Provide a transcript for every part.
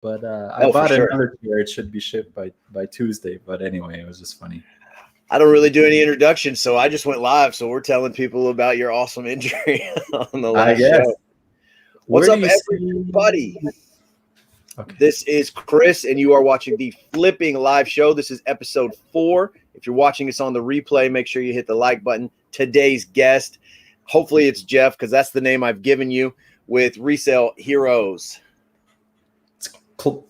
But I for bought sure. another chair. It should be shipped by Tuesday. But anyway, it was just funny. I don't really do any introductions, so I just went live. So we're telling people about your awesome injury on the last show. What's up, everybody? Okay. This is Chris, and you are watching the Flipping Live Show. This is episode 4. If you're watching us on the replay, make sure you hit the like button. Today's guest, hopefully it's Jeff, because that's the name I've given you, with Resale Heroes. It's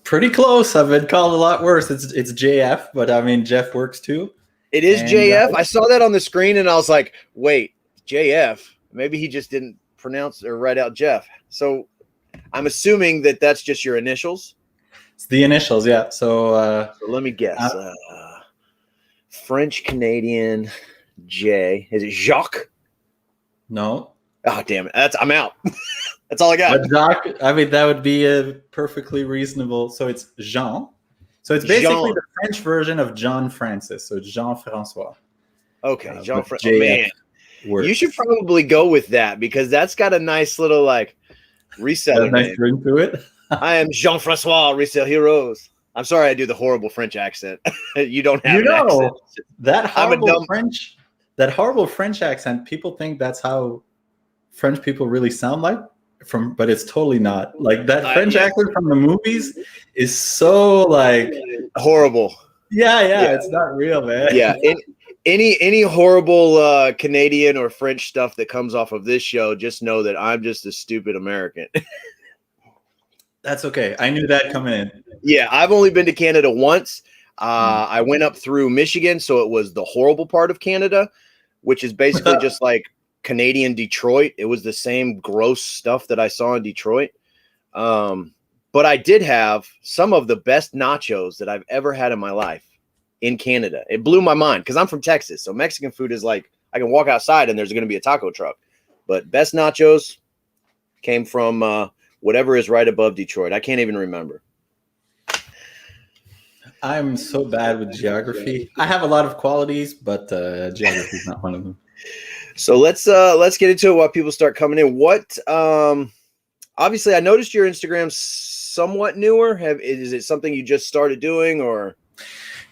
pretty close. I've been called a lot worse. It's JF, but I mean, Jeff works too. It is JF. I saw that on the screen, and I was like, wait, JF? Maybe he just didn't pronounce or write out Jeff. So I'm assuming that that's just your initials. It's the initials, yeah. So let me guess. French Canadian J. Is it Jacques? No. Oh, damn it. I'm out. That's all I got. But Jacques, I mean, that would be a perfectly reasonable. So it's Jean. So it's basically the French version of John Francis. So it's Jean-Francois. Okay, Jean-Francois. Man, works. You should probably go with that because that's got a nice little reseller nice ring to it. I am Jean-Francois, Resale Heroes. I'm sorry I do the horrible French accent. You don't have an accent. That horrible French. That horrible French accent. People think that's how French people really sound like. But it's totally not. Like that French accent from the movies is so horrible. Yeah, it's not real, man. Yeah, any horrible Canadian or French stuff that comes off of this show, just know that I'm just a stupid American. That's okay. I knew that coming in. Yeah, I've only been to Canada once. I went up through Michigan, so it was the horrible part of Canada, which is basically just like Canadian Detroit. It was the same gross stuff that I saw in Detroit. But I did have some of the best nachos that I've ever had in my life in Canada. It blew my mind because I'm from Texas. So Mexican food is like, I can walk outside and there's going to be a taco truck. But best nachos came from whatever is right above Detroit. I can't even remember. I'm so bad with geography. I have a lot of qualities, but geography is not one of them. So let's get into it while people start coming in. What obviously I noticed your Instagram's somewhat newer. Is it something you just started doing or?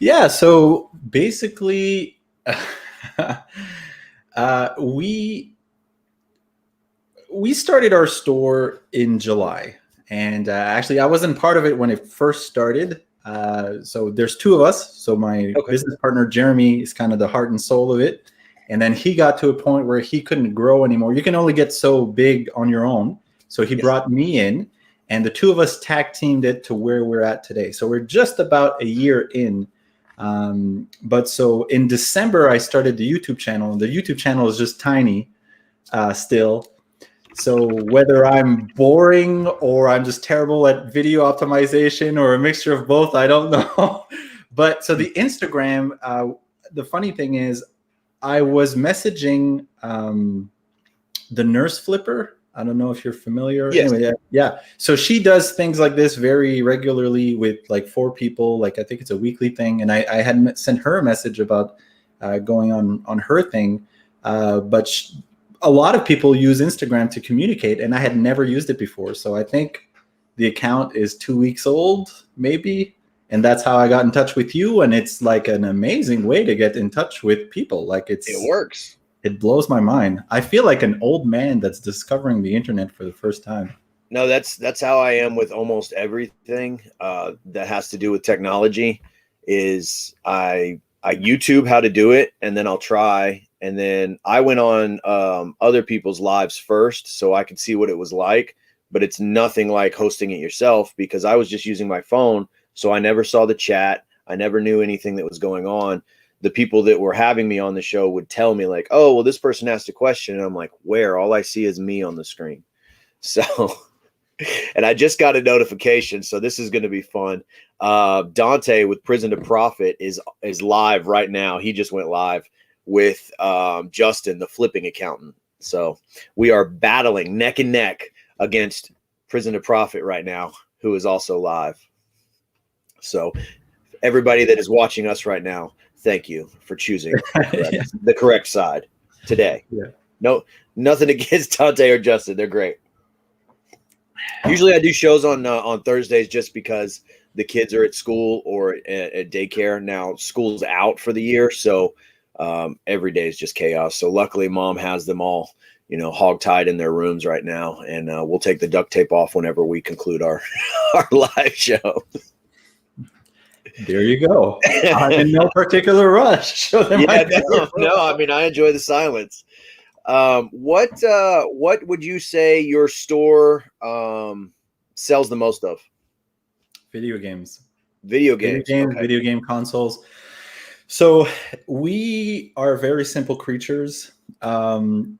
Yeah, so basically we started our store in July, and actually I wasn't part of it when it first started. So there's 2 of us. So my business partner Jeremy is kind of the heart and soul of it. And then he got to a point where he couldn't grow anymore. You can only get so big on your own. So he brought me in, and the 2 of us tag teamed it to where we're at today. So we're just about a year in. But so in December, I started the YouTube channel. And the YouTube channel is just tiny still. So whether I'm boring or I'm just terrible at video optimization or a mixture of both, I don't know. But so the Instagram, the funny thing is, I was messaging the Nurse Flipper. I don't know if you're familiar. Yes. Anyway, yeah. So she does things like this very regularly with 4 people. I think it's a weekly thing. And I had sent her a message about going on her thing. But a lot of people use Instagram to communicate, and I had never used it before. So I think the account is 2 weeks old, maybe. And that's how I got in touch with you. And it's like an amazing way to get in touch with people. It works. It blows my mind. I feel like an old man that's discovering the internet for the first time. No, that's how I am with almost everything that has to do with technology. Is I YouTube how to do it, and then I'll try. And then I went on other people's lives first so I could see what it was like. But it's nothing like hosting it yourself because I was just using my phone. So I never saw the chat. I never knew anything that was going on. The people that were having me on the show would tell me oh, well, this person asked a question. And I'm like, where? All I see is me on the screen. So, and I just got a notification. So this is going to be fun. Dante with Prison to Profit is live right now. He just went live with Justin, the flipping accountant. So we are battling neck and neck against Prison to Profit right now, who is also live. So everybody that is watching us right now, thank you for choosing the correct side today. Yeah. No, nothing against Dante or Justin. They're great. Usually I do shows on Thursdays just because the kids are at school or at daycare. Now school's out for the year, so every day is just chaos. So luckily mom has them all, hog-tied in their rooms right now, and we'll take the duct tape off whenever we conclude our our live show. There you go. I'm in no particular rush. So no, I mean, I enjoy the silence. What would you say your store sells the most of? Video games. Okay. Video game consoles. So we are very simple creatures. Jeremy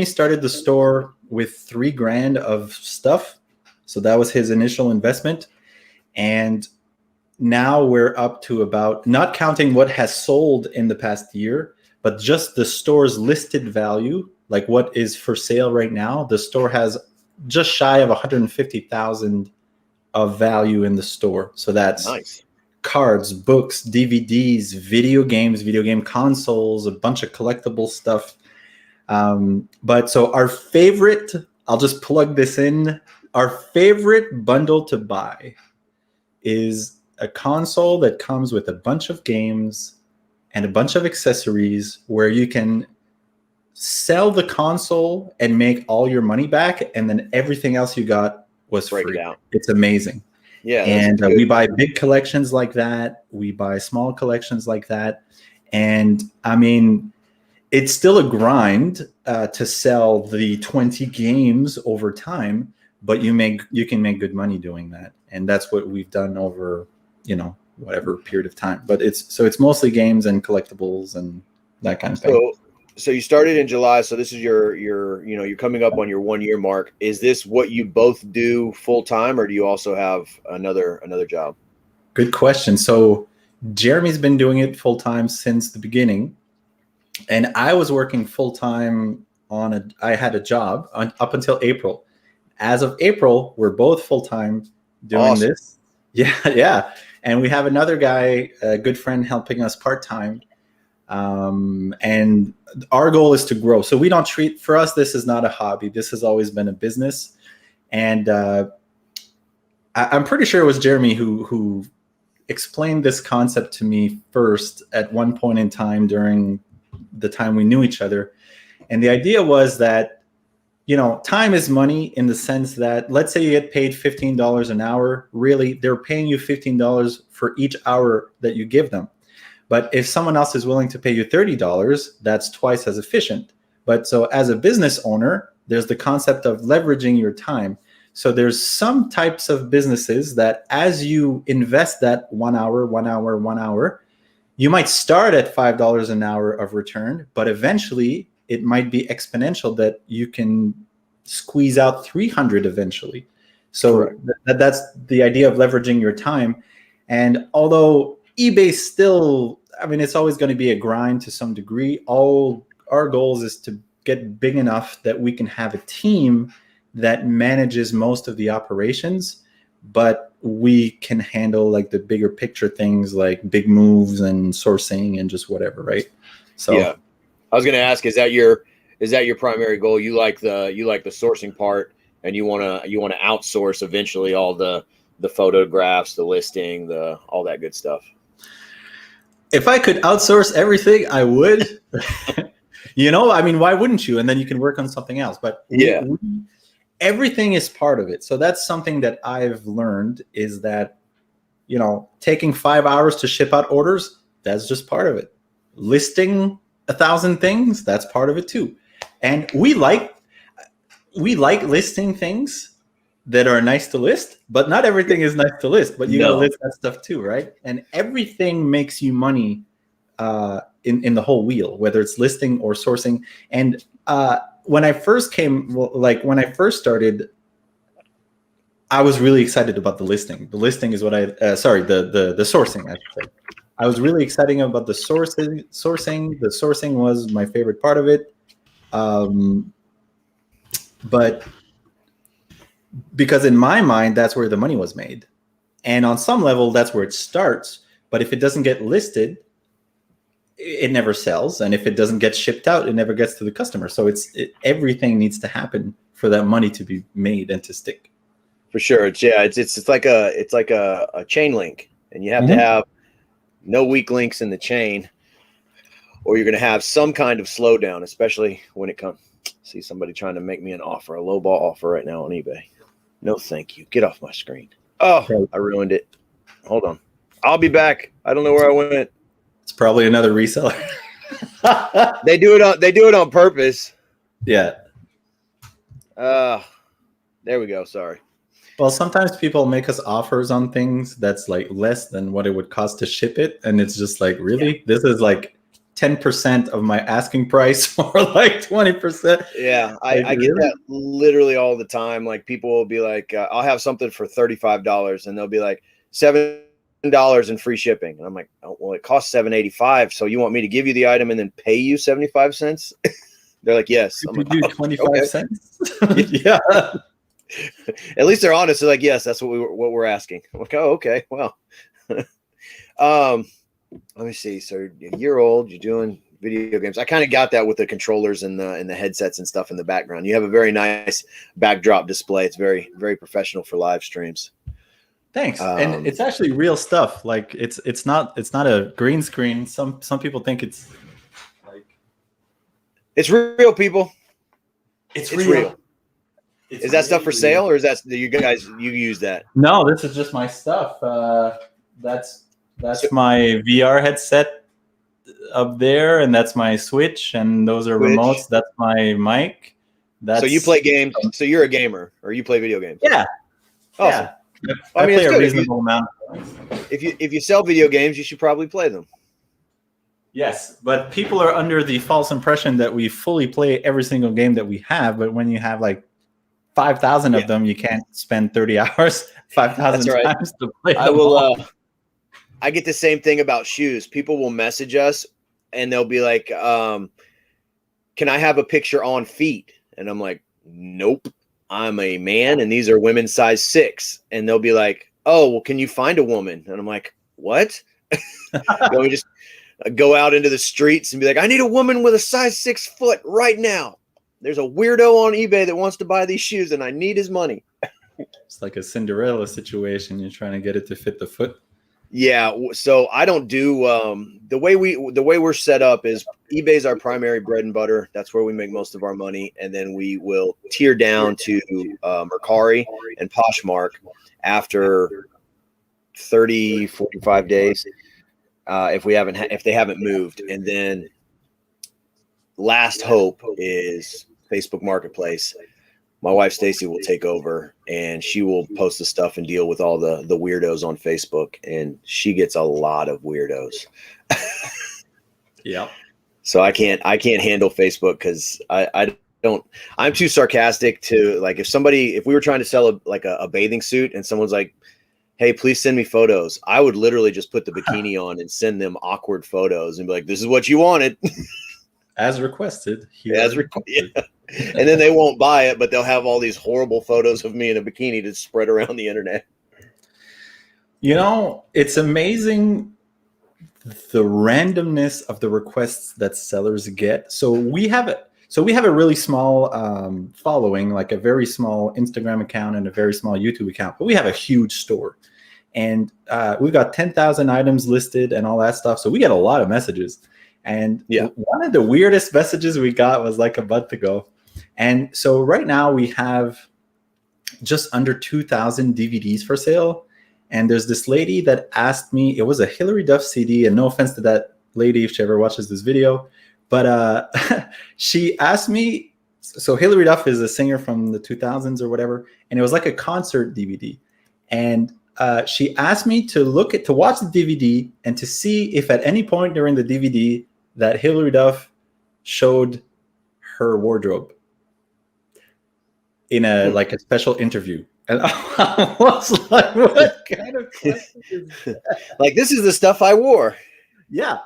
started the store with $3,000 of stuff. So that was his initial investment. And now we're up to about, not counting what has sold in the past year, but just the store's listed value, like what is for sale right now. The store has just shy of 150,000 of value in the store. So that's nice. Cards, books, DVDs, video games, video game consoles, a bunch of collectible stuff. But so our favorite, I'll just plug this in, our favorite bundle to buy is a console that comes with a bunch of games and a bunch of accessories where you can sell the console and make all your money back, and then everything else you got was free. It's amazing. Yeah. And we buy big collections like that. We buy small collections like that. And I mean, it's still a grind to sell the 20 games over time, but you can make good money doing that. And that's what we've done over, whatever period of time. But it's mostly games and collectibles and that kind of thing. So you started in July. So this is you're coming up on your 1 year mark. Is this what you both do full time, or do you also have another job? Good question. So Jeremy's been doing it full time since the beginning, and I was working full time I had a job up until April. As of April, we're both full time doing this. Yeah. And we have another guy, a good friend, helping us part time. And our goal is to grow. So we don't for us, this is not a hobby. This has always been a business. And I'm pretty sure it was Jeremy who explained this concept to me first at one point in time during the time we knew each other. And the idea was that, time is money in the sense that, let's say you get paid $15 an hour. Really, they're paying you $15 for each hour that you give them. But if someone else is willing to pay you $30, that's twice as efficient. But so as a business owner, there's the concept of leveraging your time. So there's some types of businesses that as you invest that 1 hour, you might start at $5 an hour of return, but eventually it might be exponential that you can squeeze out 300 eventually. So that's the idea of leveraging your time. And although eBay still, it's always going to be a grind to some degree. All our goals is to get big enough that we can have a team that manages most of the operations, but we can handle like the bigger picture things like big moves and sourcing and just whatever, right? So yeah, I was going to ask, is that your primary goal? You like the sourcing part, and you want to outsource eventually all the photographs, the listing, all that good stuff. If I could outsource everything, I would. Why wouldn't you? And then you can work on something else. But everything is part of it. So that's something that I've learned is that, taking 5 hours to ship out orders, that's just part of it. Listing 1,000 things, that's part of it too. And we like listing things that are nice to list, but not everything is nice to list, but you gotta list that stuff too, right? And everything makes you money in the whole wheel, whether it's listing or sourcing. And when I first started, I was really excited about the listing. The listing is what the sourcing, I should say. I was really excited about the sourcing. The sourcing was my favorite part of it. But because in my mind, that's where the money was made. And on some level, that's where it starts. But if it doesn't get listed, it never sells. And if it doesn't get shipped out, it never gets to the customer. So everything needs to happen for that money to be made and to stick. For sure. It's like a chain link, and you have to have no weak links in the chain, or you're going to have some kind of slowdown, especially when it comes. See somebody trying to make me an offer, a lowball offer right now on eBay. No, thank you. Get off my screen. Oh, I ruined it. Hold on. I'll be back. I don't know where I went. It's probably another reseller. They do it on purpose. Yeah. There we go. Sorry. Well, sometimes people make us offers on things that's like less than what it would cost to ship it. And it's just like, really? Yeah. This is like 10% of my asking price or like 20%. Yeah, I get that literally all the time. Like people will be like, I'll have something for $35 and they'll be like $7 in free shipping. And I'm like, oh, well, it costs $7.85. So you want me to give you the item and then pay you 75 cents? They're like, yes. I'm like, do 25 okay. cents? Yeah. At least they're honest. They're like, yes, that's what we're asking. I'm like, oh, okay. Well, let me see. So you're a year old, you're doing video games. I kind of got that with the controllers and the headsets and stuff in the background. You have a very nice backdrop display. It's very, very professional for live streams. Thanks. And it's actually real stuff. Like it's not a green screen. Some people think it's like it's real, people. It's real. Is that stuff for sale, or is that you guys you use that? No, this is just my stuff. That's my VR headset up there, and that's my Switch, and those are remotes. That's my mic. So you play games. So you're a gamer, or you play video games? Yeah. Awesome. Yeah. I play a reasonable amount. If you sell video games, you should probably play them. Yes, but people are under the false impression that we fully play every single game that we have. But when you have like 5,000 of them, you can't spend 30 hours 5,000 times to play them. I will. I get the same thing about shoes. People will message us and they'll be like, can I have a picture on feet? And I'm like, nope, I'm a man and these are women's size 6. And they'll be like, oh, well, can you find a woman? And I'm like, what? We just go out into the streets and be like, I need a woman with a size 6 foot right now. There's a weirdo on eBay that wants to buy these shoes and I need his money. It's like a Cinderella situation. You're trying to get it to fit the foot. Yeah, so I don't do the way we're set up is eBay's our primary bread and butter. That's where we make most of our money, and then we will tier down to Mercari and Poshmark after 30, 45 days if they haven't moved, and then last hope is Facebook Marketplace. My wife, Stacy, will take over and she will post the stuff and deal with all the weirdos on Facebook. And she gets a lot of weirdos. Yeah. So I can't handle Facebook because I'm too sarcastic to like, if we were trying to sell a bathing suit and someone's like, hey, please send me photos. I would literally just put the bikini on and send them awkward photos and be like, this is what you wanted. As requested. Yeah. And then they won't buy it, but they'll have all these horrible photos of me in a bikini to spread around the internet. You know, it's amazing the randomness of the requests that sellers get. So we have a really small following, like a very small Instagram account and a very small YouTube account, but we have a huge store. And we've got 10,000 items listed and all that stuff. So we get a lot of messages. And one of the weirdest messages we got was like a month ago. And so right now we have just under 2,000 DVDs for sale. And there's this lady that asked me, it was a Hillary Duff CD, and no offense to that lady if she ever watches this video, but she asked me, so Hillary Duff is a singer from the 2000s or whatever, and it was like a concert DVD. And she asked me to watch the DVD and to see if at any point during the DVD that Hillary Duff showed her wardrobe in a special interview. And I was like, what kind of question is that? Like, this is the stuff I wore. Yeah.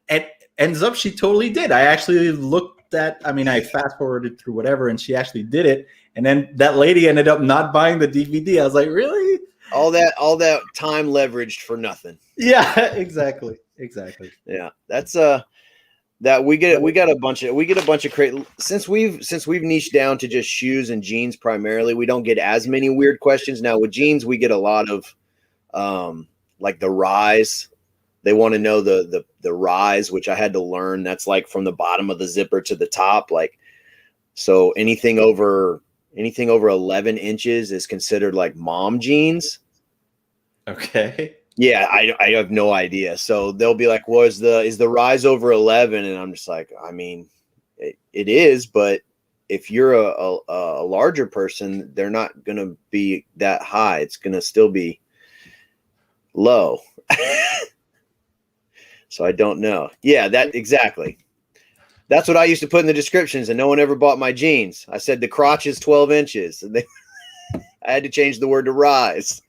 And ends up she totally did. I actually I fast forwarded through whatever and she actually did it. And then that lady ended up not buying the DVD. I was like, really? All that time leveraged for nothing. Yeah, exactly. Yeah. That's that we get a bunch of since we've niched down to just shoes and jeans primarily. We don't get as many weird questions now. With jeans, we get a lot of like the rise. They want to know the rise, which I had to learn. That's like from the bottom of the zipper to the top. Like, so anything over 11 inches is considered like mom jeans. Okay. Yeah, I have no idea. So they'll be like, well, is the rise over 11? And I'm just like, I mean, it is, but if you're a larger person, they're not going to be that high. It's going to still be low. So I don't know. Yeah, that exactly. That's what I used to put in the descriptions, and no one ever bought my jeans. I said the crotch is 12 inches, and I had to change the word to rise.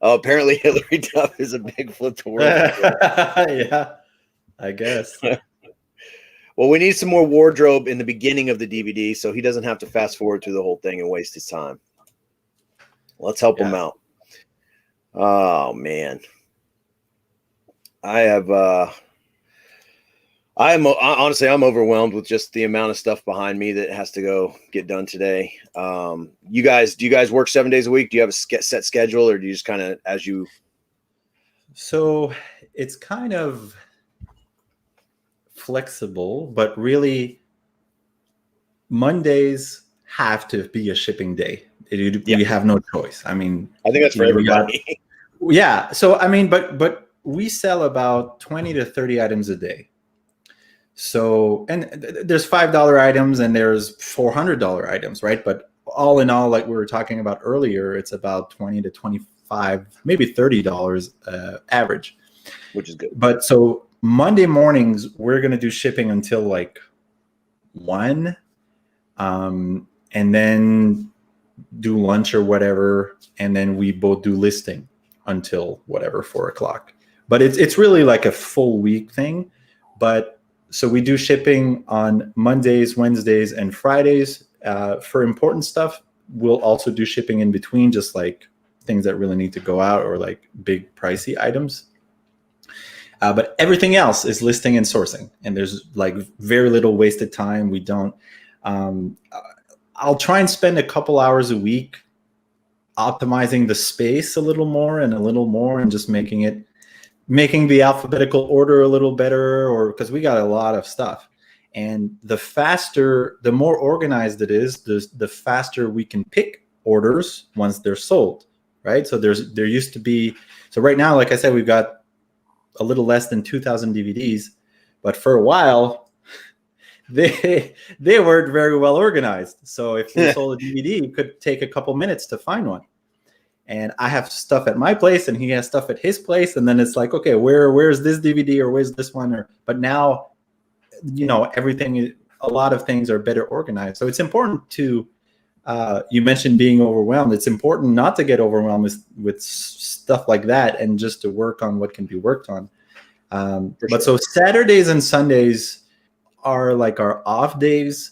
Oh, apparently Hillary Duff is a big flip the world. Yeah, I guess. Well, we need some more wardrobe in the beginning of the DVD, so he doesn't have to fast forward through the whole thing and waste his time. Let's help him out. Oh man. I'm honestly, I'm overwhelmed with just the amount of stuff behind me that has to go get done today. Do you guys work 7 days a week? Do you have a set schedule, or do you just kind of as you? So it's kind of flexible, but really Mondays have to be a shipping day. We have no choice. I mean, I think that's for everybody. Yeah. So, I mean, but we sell about 20 to 30 items a day. So, and there's $5 items and there's $400 items, right? But all in all, like we were talking about earlier, it's about 20 to 25, maybe $30 average. Which is good. But so Monday mornings, we're going to do shipping until like 1, and then do lunch or whatever. And then we both do listing until whatever, 4 o'clock. But it's really like a full week thing. But so we do shipping on Mondays, Wednesdays, and Fridays. For important stuff, we'll also do shipping in between, just like things that really need to go out or like big pricey items. But everything else is listing and sourcing. And there's like very little wasted time. We don't. I'll try and spend a couple hours a week optimizing the space a little more and just making the alphabetical order a little better, or because we got a lot of stuff. And the more organized it is, the faster we can pick orders once they're sold, right? So there used to be, so right now, like I said, we've got a little less than 2,000 DVDs, but for a while, they weren't very well organized. So if you sold a DVD, it could take a couple minutes to find one. And I have stuff at my place and he has stuff at his place. And then it's like, okay, where's this DVD or where's this one? But now, a lot of things are better organized. So it's important to, you mentioned being overwhelmed. It's important not to get overwhelmed with stuff like that and just to work on what can be worked on. So Saturdays and Sundays are like our off days,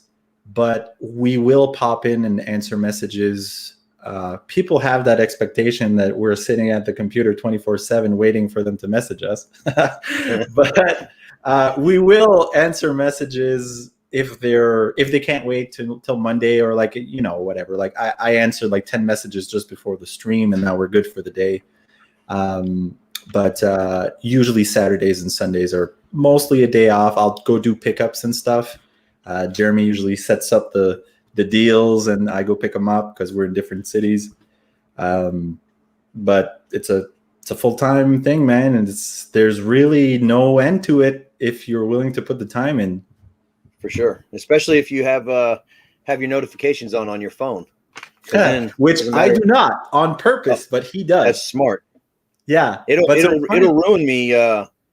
but we will pop in and answer messages. People have that expectation that we're sitting at the computer 24/7 waiting for them to message us. But we will answer messages if they can't wait till Monday, or like, whatever. Like I answered like 10 messages just before the stream, and now we're good for the day. But usually Saturdays and Sundays are mostly a day off. I'll go do pickups and stuff. Jeremy usually sets up the deals and I go pick them up because we're in different cities. But it's a full-time thing, man. And there's really no end to it if you're willing to put the time in. For sure. Especially if you have your notifications on your phone. Which I do not on purpose, but he does. That's smart. Yeah. It'll ruin me.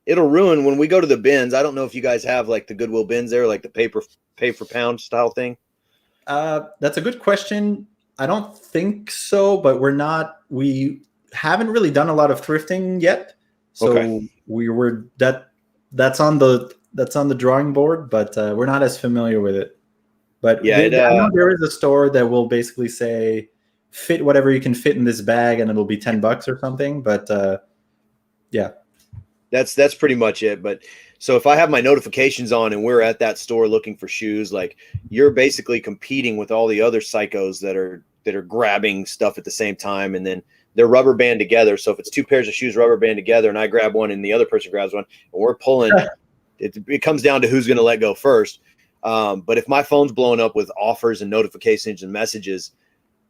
It'll ruin when we go to the bins. I don't know if you guys have like the Goodwill bins there, like the pay per pound style thing. That's a good question. I don't think so, but we haven't really done a lot of thrifting yet. So that's on the drawing board, but we're not as familiar with it. But yeah, I know there is a store that will basically say fit whatever you can fit in this bag and it'll be $10 or something. But yeah. That's pretty much it. But So if I have my notifications on and we're at that store looking for shoes, like you're basically competing with all the other psychos that are grabbing stuff at the same time, and then they're rubber band together. So if it's 2 pairs of shoes rubber band together and I grab one and the other person grabs one and we're pulling, it comes down to who's going to let go first. But if my phone's blowing up with offers and notifications and messages,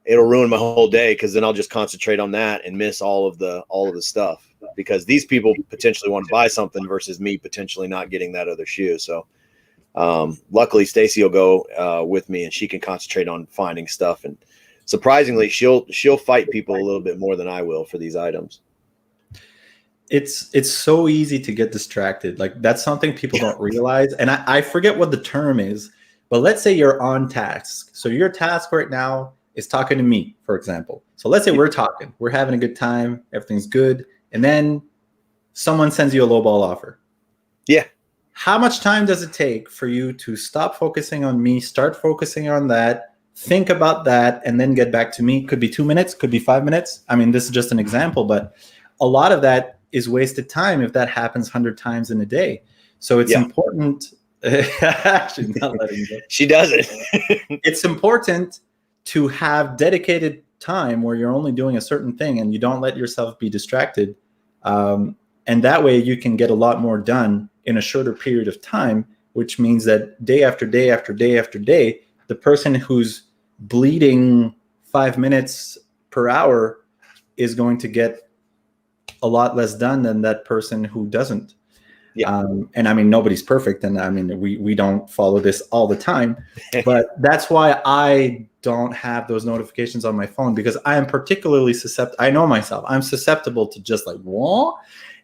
it'll ruin my whole day, because then I'll just concentrate on that and miss all of the stuff, because these people potentially want to buy something versus me potentially not getting that other shoe. So luckily Stacy will go with me, and she can concentrate on finding stuff, and surprisingly she'll fight people a little bit more than I will for these items. It's so easy to get distracted. Like, that's something people don't realize. And I forget what the term is, but let's say you're on task. So your task right now is talking to me, for example. So let's say we're talking, we're having a good time, everything's good, and then someone sends you a lowball offer. Yeah. How much time does it take for you to stop focusing on me, start focusing on that, think about that, and then get back to me? Could be 2 minutes, could be 5 minutes. I mean, this is just an example, but a lot of that is wasted time if that happens 100 times in a day. So it's important. Actually, not letting go. She does it. It's important to have dedicated time where you're only doing a certain thing and you don't let yourself be distracted. And that way you can get a lot more done in a shorter period of time, which means that day after day after day after day, the person who's bleeding 5 minutes per hour is going to get a lot less done than that person who doesn't. Yeah. And I mean, nobody's perfect. And I mean, we don't follow this all the time, but that's why I don't have those notifications on my phone, because I am particularly susceptible. I know myself, I'm susceptible to just like, what?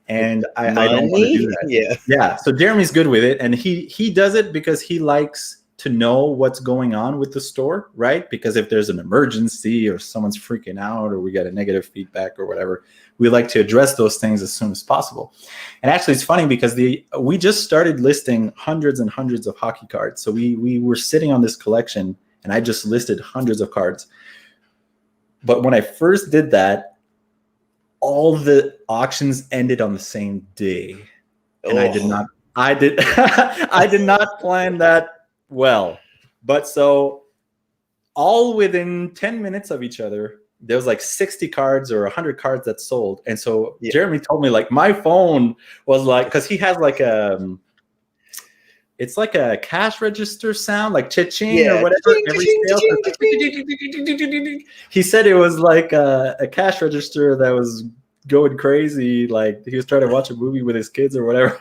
And I don't want to do that. Yeah. So Jeremy's good with it. And he does it because he likes to know what's going on with the store, right? Because if there's an emergency or someone's freaking out or we get a negative feedback or whatever, we like to address those things as soon as possible. And actually, it's funny because we just started listing hundreds and hundreds of hockey cards. So we were sitting on this collection, and I just listed hundreds of cards. But when I first did that, all the auctions ended on the same day, and I did not plan that well. But so all within 10 minutes of each other, there was like 60 cards or 100 cards that sold. And so Jeremy told me, like, my phone was like, because he has like it's like a cash register sound, like cha-ching or whatever. Every sale. He said it was like a cash register that was going crazy, like he was trying to watch a movie with his kids or whatever.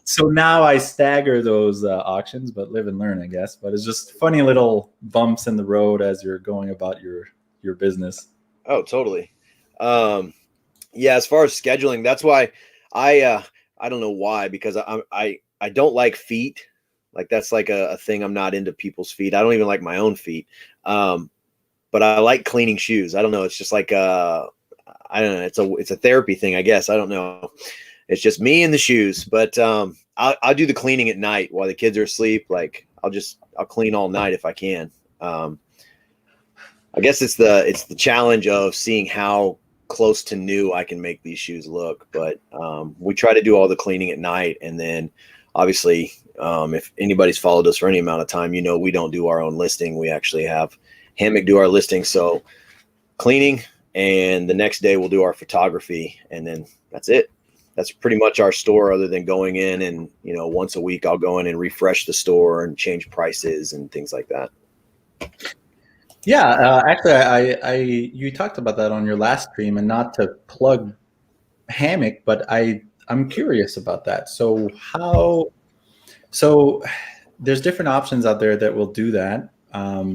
So now I stagger those auctions, but live and learn, I guess. But it's just funny little bumps in the road as you're going about your business. Oh, totally. Yeah, as far as scheduling, that's why I don't know why, because I don't like feet. Like, that's like a thing. I'm not into people's feet. I don't even like my own feet. But I like cleaning shoes. I don't know. It's just like I don't know. It's a therapy thing, I guess. I don't know. It's just me and the shoes. But I'll do the cleaning at night while the kids are asleep. Like, I'll clean all night if I can. I guess it's the challenge of seeing how close to new I can make these shoes look. But we try to do all the cleaning at night, and then obviously, if anybody's followed us for any amount of time, you know we don't do our own listing. We actually have Hammock do our listing. So cleaning, and the next day we'll do our photography, and then that's it. That's pretty much our store, other than going in and, you know, once a week I'll go in and refresh the store and change prices and things like that. Yeah, actually, you talked about that on your last stream, and not to plug Hammock, but I'm curious about that. So there's different options out there that will do that.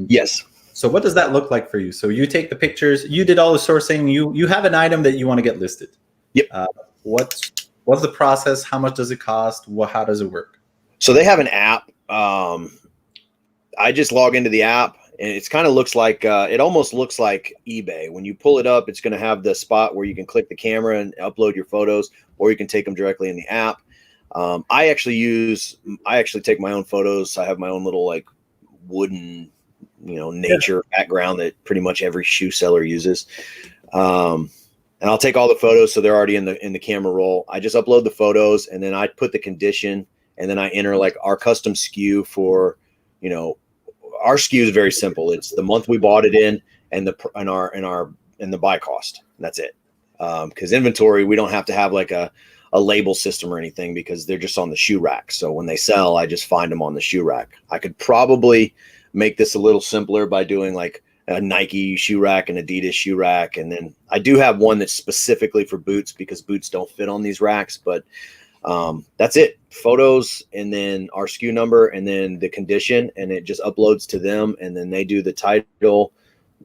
Yes. So what does that look like for you? So you take the pictures, you did all the sourcing, you have an item that you want to get listed. Yep. What's the process? How much does it cost? How does it work? So they have an app. I just log into the app, and it's kind of looks like it almost looks like eBay. When you pull it up, it's going to have the spot where you can click the camera and upload your photos, or you can take them directly in the app. I actually take my own photos. I have my own little like wooden, nature background that pretty much every shoe seller uses. and I'll take all the photos, so they're already in the camera roll. I just upload the photos, and then I put the condition, and then I enter like our custom SKU for, you know, our SKU is very simple. It's the month we bought it in, and the buy cost. That's it. Because inventory, we don't have to have like a label system or anything, because they're just on the shoe rack. So when they sell, I just find them on the shoe rack. I could probably make this a little simpler by doing like a Nike shoe rack and Adidas shoe rack. And then I do have one that's specifically for boots, because boots don't fit on these racks, but that's it. Photos, and then our SKU number, and then the condition, and it just uploads to them. And then they do the title,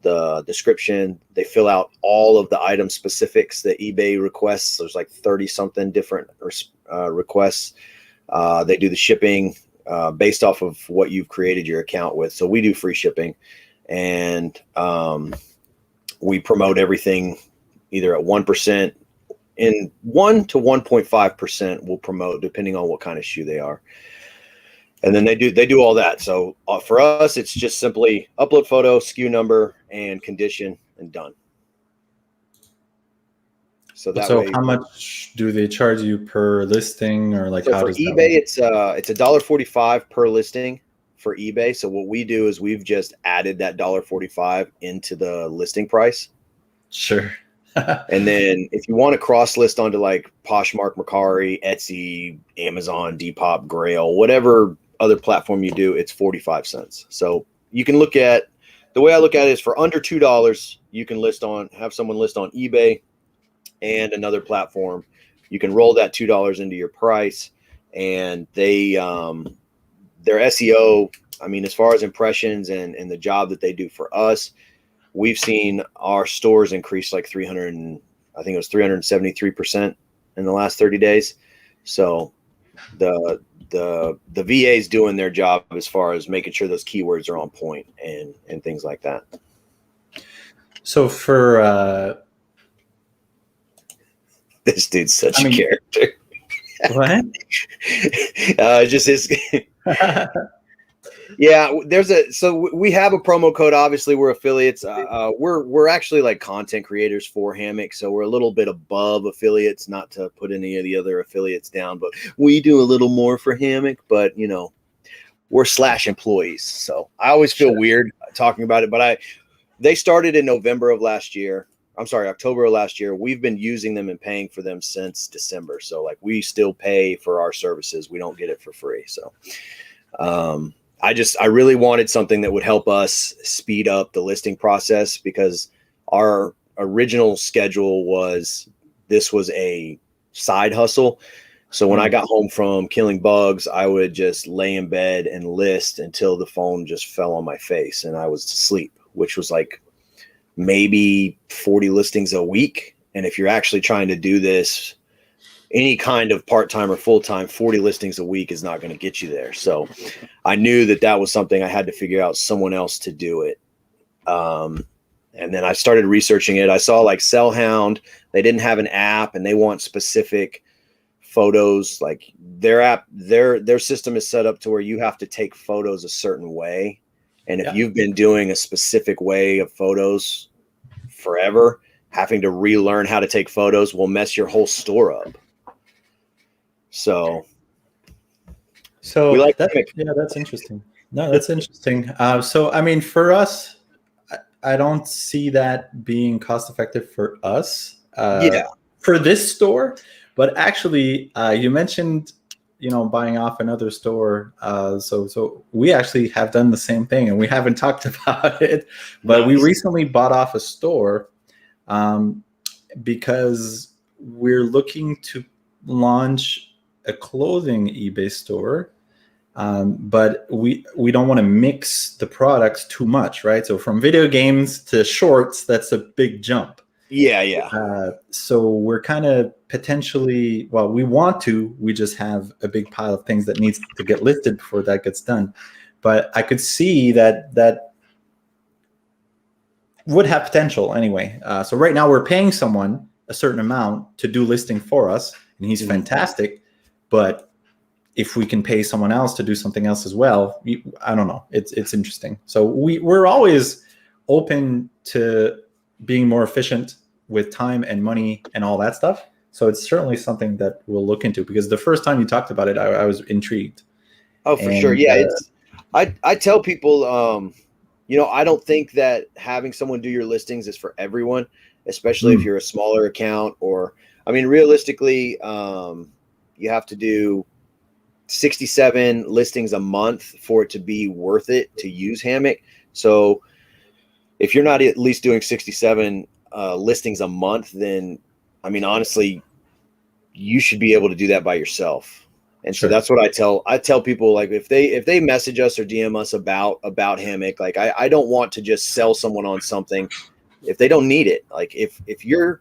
the description. They fill out all of the item specifics that eBay requests. There's like 30 something different requests. They do the shipping based off of what you've created your account with. So we do free shipping, and we promote everything either at 1%, in 1 to 1.5% we'll promote, depending on what kind of shoe they are. And then they do all that. So for us, it's just simply upload photo, SKU number, and condition, and done. So how much do they charge you per listing, or like, so how for does eBay, it's $1.45 per listing for eBay. So what we do is we've just added that $1.45 into the listing price. Sure. And then if you want to cross list onto like Poshmark, Mercari, Etsy, Amazon, Depop, Grail, whatever other platform you do, it's 45 cents. So you can look at, the way I look at it is, for under $2, you can have someone list on eBay and another platform. You can roll that $2 into your price, and their SEO, I mean, as far as impressions and the job that they do for us, we've seen our stores increase like 373% in the last 30 days. So the VA's doing their job as far as making sure those keywords are on point and things like that. So for this dude's such a character. What? Just his. Yeah, so we have a promo code. Obviously, we're affiliates. We're actually like content creators for Hammock, so we're a little bit above affiliates. Not to put any of the other affiliates down, but we do a little more for Hammock. But you know, we're / employees, so I always feel weird talking about it. But they started in October of last year. We've been using them and paying for them since December. So like, we still pay for our services. We don't get it for free. So I really wanted something that would help us speed up the listing process, because our original schedule was, this was a side hustle. So when I got home from killing bugs, I would just lay in bed and list until the phone just fell on my face and I was asleep, which was like maybe 40 listings a week. And if you're actually trying to do this, any kind of part-time or full-time, 40 listings a week is not going to get you there. So I knew that was something I had to figure out someone else to do it. And then I started researching it. I saw like Sellhound, they didn't have an app, and they want specific photos. Like their app, their system is set up to where you have to take photos a certain way. And if you've been doing a specific way of photos forever, having to relearn how to take photos will mess your whole store up. So that's interesting. No, that's interesting. So, I mean, for us, I don't see that being cost effective for us. For this store, but actually, you mentioned, buying off another store. So we actually have done the same thing, and we haven't talked about it, but we recently bought off a store because we're looking to launch a clothing eBay store, but we don't want to mix the products too much, right? So from video games to shorts, that's a big jump. So we're kind of potentially, we just have a big pile of things that needs to get listed before that gets done. But I could see that would have potential anyway. So right now we're paying someone a certain amount to do listing for us, and he's fantastic. But if we can pay someone else to do something else as well, I don't know. It's interesting. So we're always open to being more efficient with time and money and all that stuff. So it's certainly something that we'll look into, because the first time you talked about it, I was intrigued. Oh, for sure. Yeah. It's, I tell people, I don't think that having someone do your listings is for everyone, especially if you're a smaller account, or, I mean, realistically, you have to do 67 listings a month for it to be worth it to use Hammock. So if you're not at least doing 67 listings a month, then, I mean, honestly, you should be able to do that by yourself. And so that's what I tell people, like, if they message us or DM us about Hammock, like, I don't want to just sell someone on something if they don't need it. Like, if you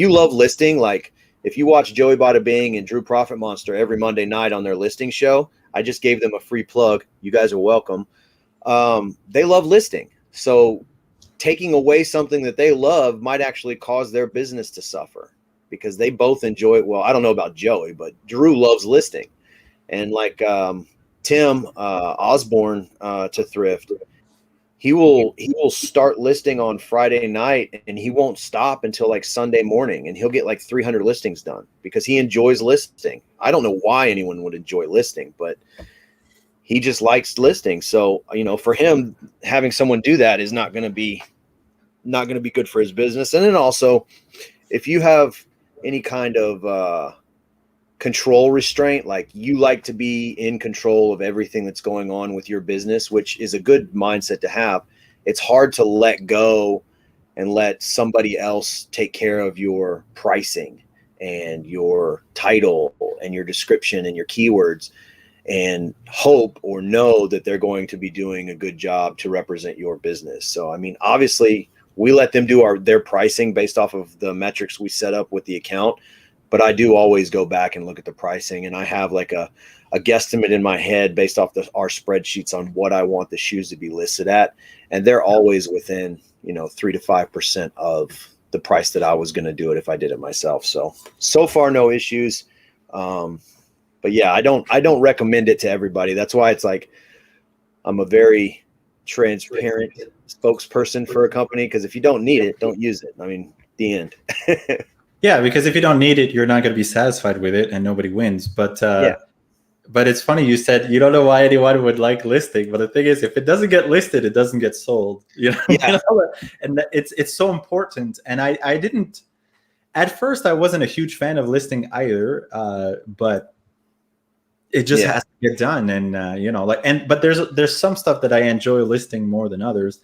love listing, like if you watch Joey Bada Bing and Drew Profit Monster every Monday night on their listing show, I just gave them a free plug. You guys are welcome. They love listing. So taking away something that they love might actually cause their business to suffer, because they both enjoy it. Well, I don't know about Joey, but Drew loves listing. And like Tim Osborne to Thrift, he will start listing on Friday night, and he won't stop until like Sunday morning, and he'll get like 300 listings done because he enjoys listing. I don't know why anyone would enjoy listing, but he just likes listing. So, for him, having someone do that is not going to be good for his business. And then also, if you have any kind of control restraint, like you like to be in control of everything that's going on with your business, which is a good mindset to have, it's hard to let go and let somebody else take care of your pricing and your title and your description and your keywords, and hope or know that they're going to be doing a good job to represent your business. So, I mean, obviously we let them do their pricing based off of the metrics we set up with the account. But I do always go back and look at the pricing, and I have like a guesstimate in my head based off our spreadsheets on what I want the shoes to be listed at. And they're always within, 3 to 5% of the price that I was going to do it if I did it myself. So far, no issues. But yeah, I don't recommend it to everybody. That's why it's like, I'm a very transparent spokesperson for a company, because if you don't need it, don't use it. I mean, the end. Yeah, because if you don't need it, you're not going to be satisfied with it, and nobody wins. But it's funny, you said you don't know why anyone would like listing, but the thing is, if it doesn't get listed, it doesn't get sold. And it's so important. And I didn't at first. I wasn't a huge fan of listing either, but it just has to get done. And but there's some stuff that I enjoy listing more than others.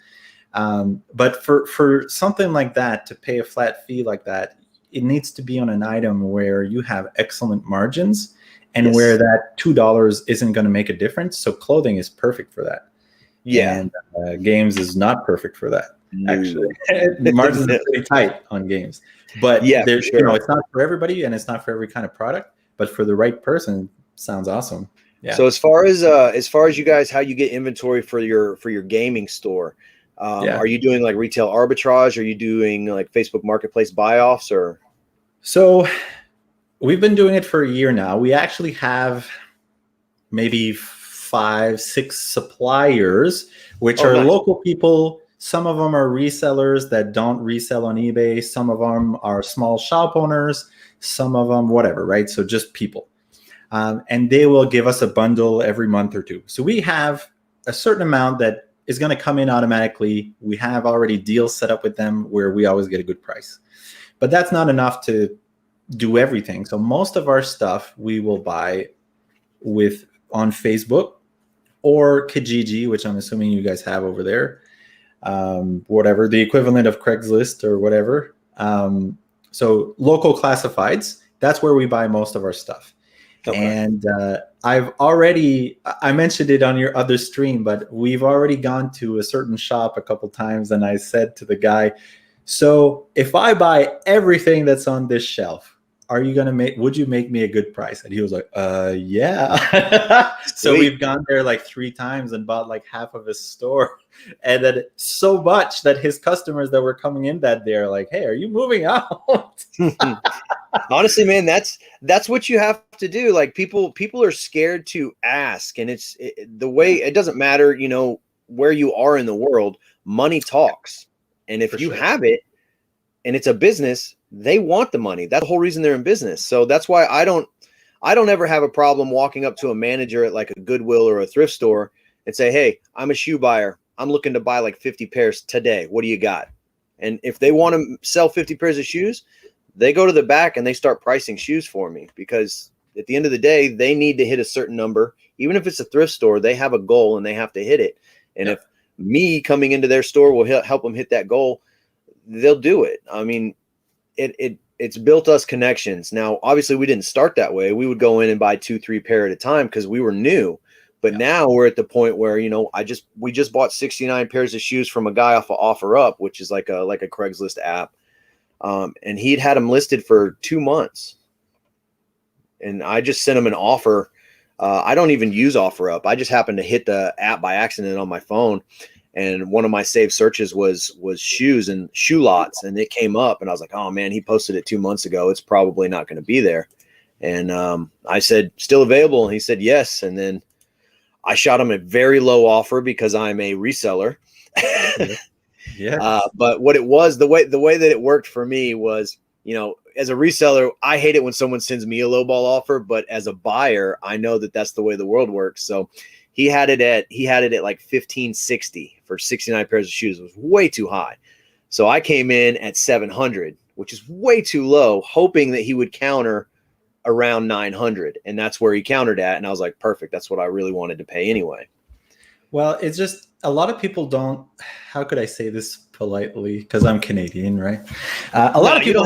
But for something like that, to pay a flat fee like that, it needs to be on an item where you have excellent margins, and where that $2 isn't going to make a difference. So clothing is perfect for that. Yeah. And games is not perfect for that. Actually, the margins are pretty tight on games. But there's, it's not for everybody, and it's not for every kind of product. But for the right person, sounds awesome. Yeah. So as far as you guys, how you get inventory for your gaming store, are you doing like retail arbitrage? Are you doing like Facebook Marketplace buy-offs? Or so we've been doing it for a year now. We actually have maybe 5-6 suppliers, which are local people. Some of them are resellers that don't resell on eBay. Some of them are small shop owners. Some of them, whatever, right? So just people. And they will give us a bundle every month or two. So we have a certain amount that is going to come in automatically. We have already deals set up with them where we always get a good price. But that's not enough to do everything. So most of our stuff we will buy on Facebook or Kijiji, which I'm assuming you guys have over there. Whatever, the equivalent of Craigslist or whatever. So local classifieds, that's where we buy most of our stuff. Okay. And I mentioned it on your other stream, but we've already gone to a certain shop a couple times, and I said to the guy, so if I buy everything that's on this shelf, would you make me a good price? And he was like, yeah. So we've gone there like 3 times and bought like half of his store. And then so much that his customers that were coming in that day are like, hey, are you moving out? Honestly, man, that's what you have to do. Like people are scared to ask, and the way, it doesn't matter, where you are in the world, money talks. And if you have it and it's a business, they want the money. That's the whole reason they're in business. So that's why I don't ever have a problem walking up to a manager at like a Goodwill or a thrift store and say, hey, I'm a shoe buyer. I'm looking to buy like 50 pairs today. What do you got? And if they want to sell 50 pairs of shoes, they go to the back and they start pricing shoes for me, because at the end of the day, they need to hit a certain number. Even if it's a thrift store, they have a goal and they have to hit it. And if me coming into their store will help them hit that goal, they'll do it. I mean, it's built us connections. Now, obviously we didn't start that way. We would go in and buy 2-3 pair at a time because we were new. But now we're at the point where, you know, we just bought 69 pairs of shoes from a guy off of OfferUp, which is like a Craigslist app. And he'd had them listed for 2 months. And I just sent him an offer. I don't even use OfferUp. I just happened to hit the app by accident on my phone. And one of my saved searches was shoes and shoe lots. And it came up and I was like, oh man, he posted it 2 months ago. It's probably not going to be there. And I said, still available? And he said, yes. And then I shot him a very low offer because I'm a reseller. Yeah. But what it was, the way that it worked for me was, you know, as a reseller, I hate it when someone sends me a lowball offer, but as a buyer, I know that that's the way the world works. So he had it at like $1,560 for 69 pairs of shoes. It was way too high. So I came in at $700, which is way too low, hoping that he would counter around 900. And that's where he countered at. And I was like, perfect. That's what I really wanted to pay anyway. Well, it's just a lot of people don't. How could I say this politely? Because I'm Canadian, right? A lot of people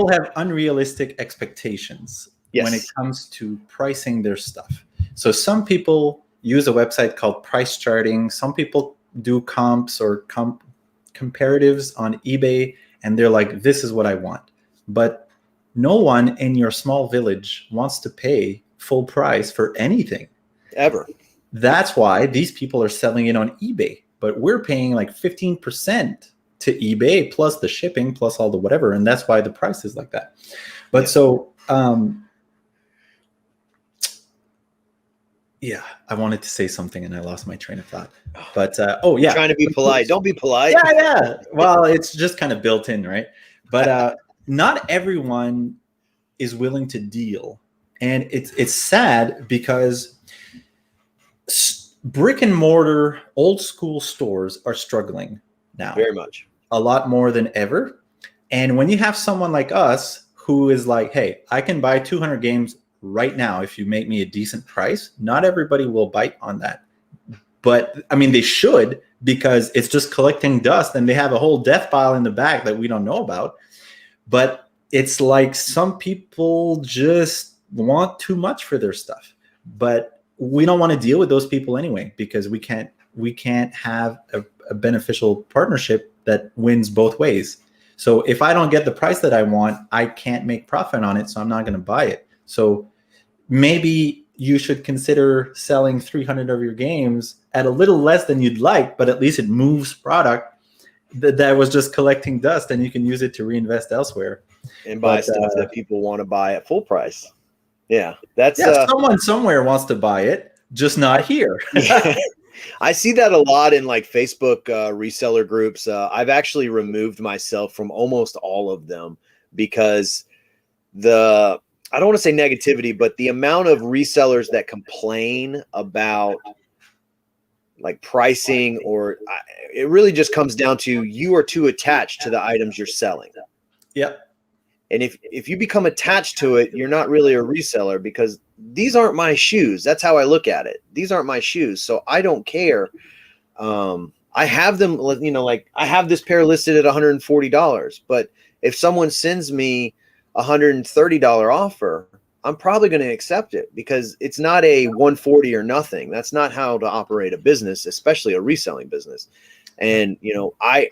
have unrealistic expectations when it comes to pricing their stuff. So some people use a website called price charting. Some people do comps or comparatives on eBay, and they're like, "This is what I want," but no one in your small village wants to pay full price for anything ever. That's why these people are selling it on eBay, but we're paying like 15% to eBay plus the shipping plus all the whatever, and that's why the price is like that. But I wanted to say something and I lost my train of thought. But trying to be polite. Don't be polite. Yeah. Well, it's just kind of built in, right? But not everyone is willing to deal, and it's sad because brick and mortar old school stores are struggling now very much, a lot more than ever. And when you have someone like us who is like, hey, I can buy 200 games right now if you make me a decent price, not everybody will bite on that. But I mean, they should, because it's just collecting dust and they have a whole death pile in the back that we don't know about. But it's like some people just want too much for their stuff. But we don't want to deal with those people anyway, because we can't have a beneficial partnership that wins both ways. So if I don't get the price that I want, I can't make profit on it, so I'm not going to buy it. So maybe you should consider selling 300 of your games at a little less than you'd like, but at least it moves product that was just collecting dust, and you can use it to reinvest elsewhere and buy stuff that people want to buy at full price. Yeah, someone somewhere wants to buy it, just not here. I see that a lot in like Facebook reseller groups. I've actually removed myself from almost all of them because I don't want to say negativity, but the amount of resellers that complain about like pricing, or it really just comes down to you are too attached to the items you're selling. Yep. And if you become attached to it, you're not really a reseller, because these aren't my shoes. That's how I look at it. These aren't my shoes, so I don't care. I have them, you know, like I have this pair listed at $140, but if someone sends me a $130 offer, I'm probably going to accept it, because it's not a 140 or nothing. That's not how to operate a business, especially a reselling business. And, you know, I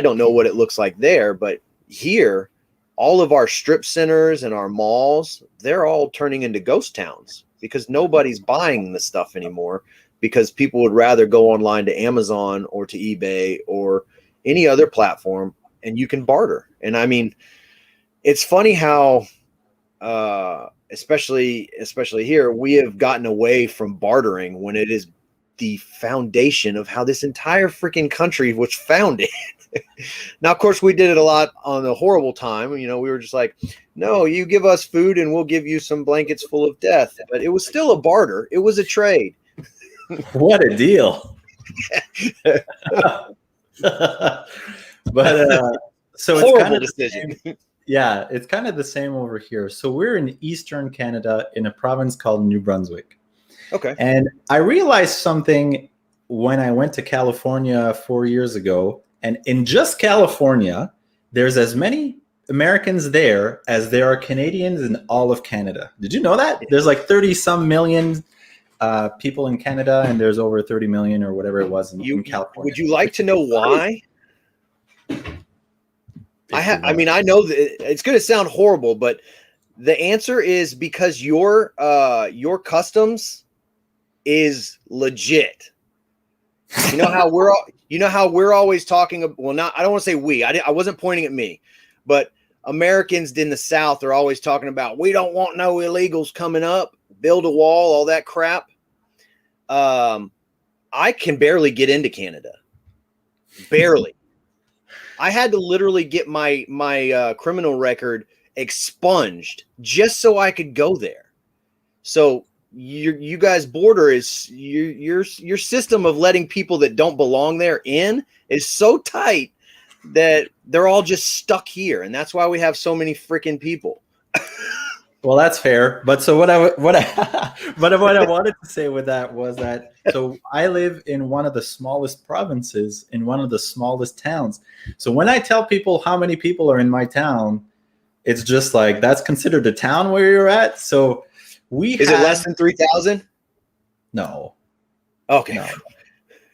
don't know what it looks like there, but here, all of our strip centers and our malls, they're all turning into ghost towns because nobody's buying the stuff anymore, because people would rather go online to Amazon or to eBay or any other platform, and you can barter. And I mean, it's funny how, especially here, we have gotten away from bartering when it is the foundation of how this entire freaking country was founded. Now, of course, we did it a lot on a horrible time. You know, we were just like, no, you give us food and we'll give you some blankets full of death. But it was still a barter. It was a trade. What a deal. But so it's horrible kind of decision. yeah, it's kind of the same over here. So we're in Eastern Canada in a province called New Brunswick. Okay. And I realized something when I went to California 4 years ago. And in just California, there's as many Americans there as there are Canadians in all of Canada. Did you know that? There's like 30 some million people in Canada, and there's over 30 million or whatever it was in California. Would you like to know why? I mean, I know that it's going to sound horrible, but the answer is because your customs is legit. You know how we're always talking. Well, not I don't want to say we. I wasn't pointing at me, but Americans in the South are always talking about we don't want no illegals coming up, build a wall, all that crap. I can barely get into Canada, barely. I had to literally get my criminal record expunged just so I could go there. So you guys' border is your system of letting people that don't belong there in is so tight that they're all just stuck here, and that's why we have so many freaking people. Well, that's fair. But so what I wanted to say with that was that so I live in one of the smallest provinces in one of the smallest towns. So when I tell people how many people are in my town, it's just like that's considered a town where you're at. So it less than 3,000? No. Okay. No.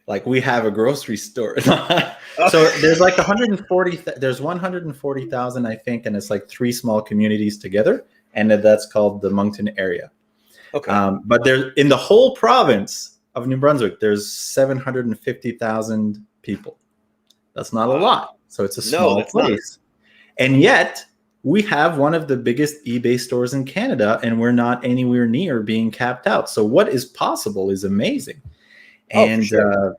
Like we have a grocery store. So there's like 140. There's 140,000, I think, and it's like 3 small communities together, and that's called the Moncton area. Okay. But there, in the whole province of New Brunswick, there's 750,000 people. That's not a lot. So it's a small place, and yet we have one of the biggest eBay stores in Canada, and we're not anywhere near being capped out. So what is possible is amazing. And sure.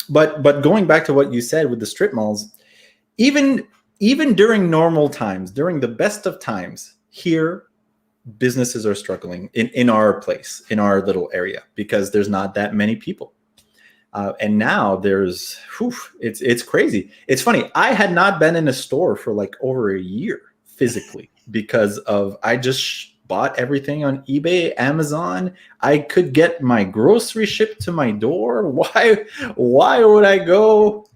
But going back to what you said with the strip malls, even during normal times, during the best of times, here businesses are struggling in our place, in our little area, because there's not that many people. And now it's crazy. It's funny. I had not been in a store for like over a year physically because I just bought everything on eBay, Amazon. I could get my grocery shipped to my door. Why would I go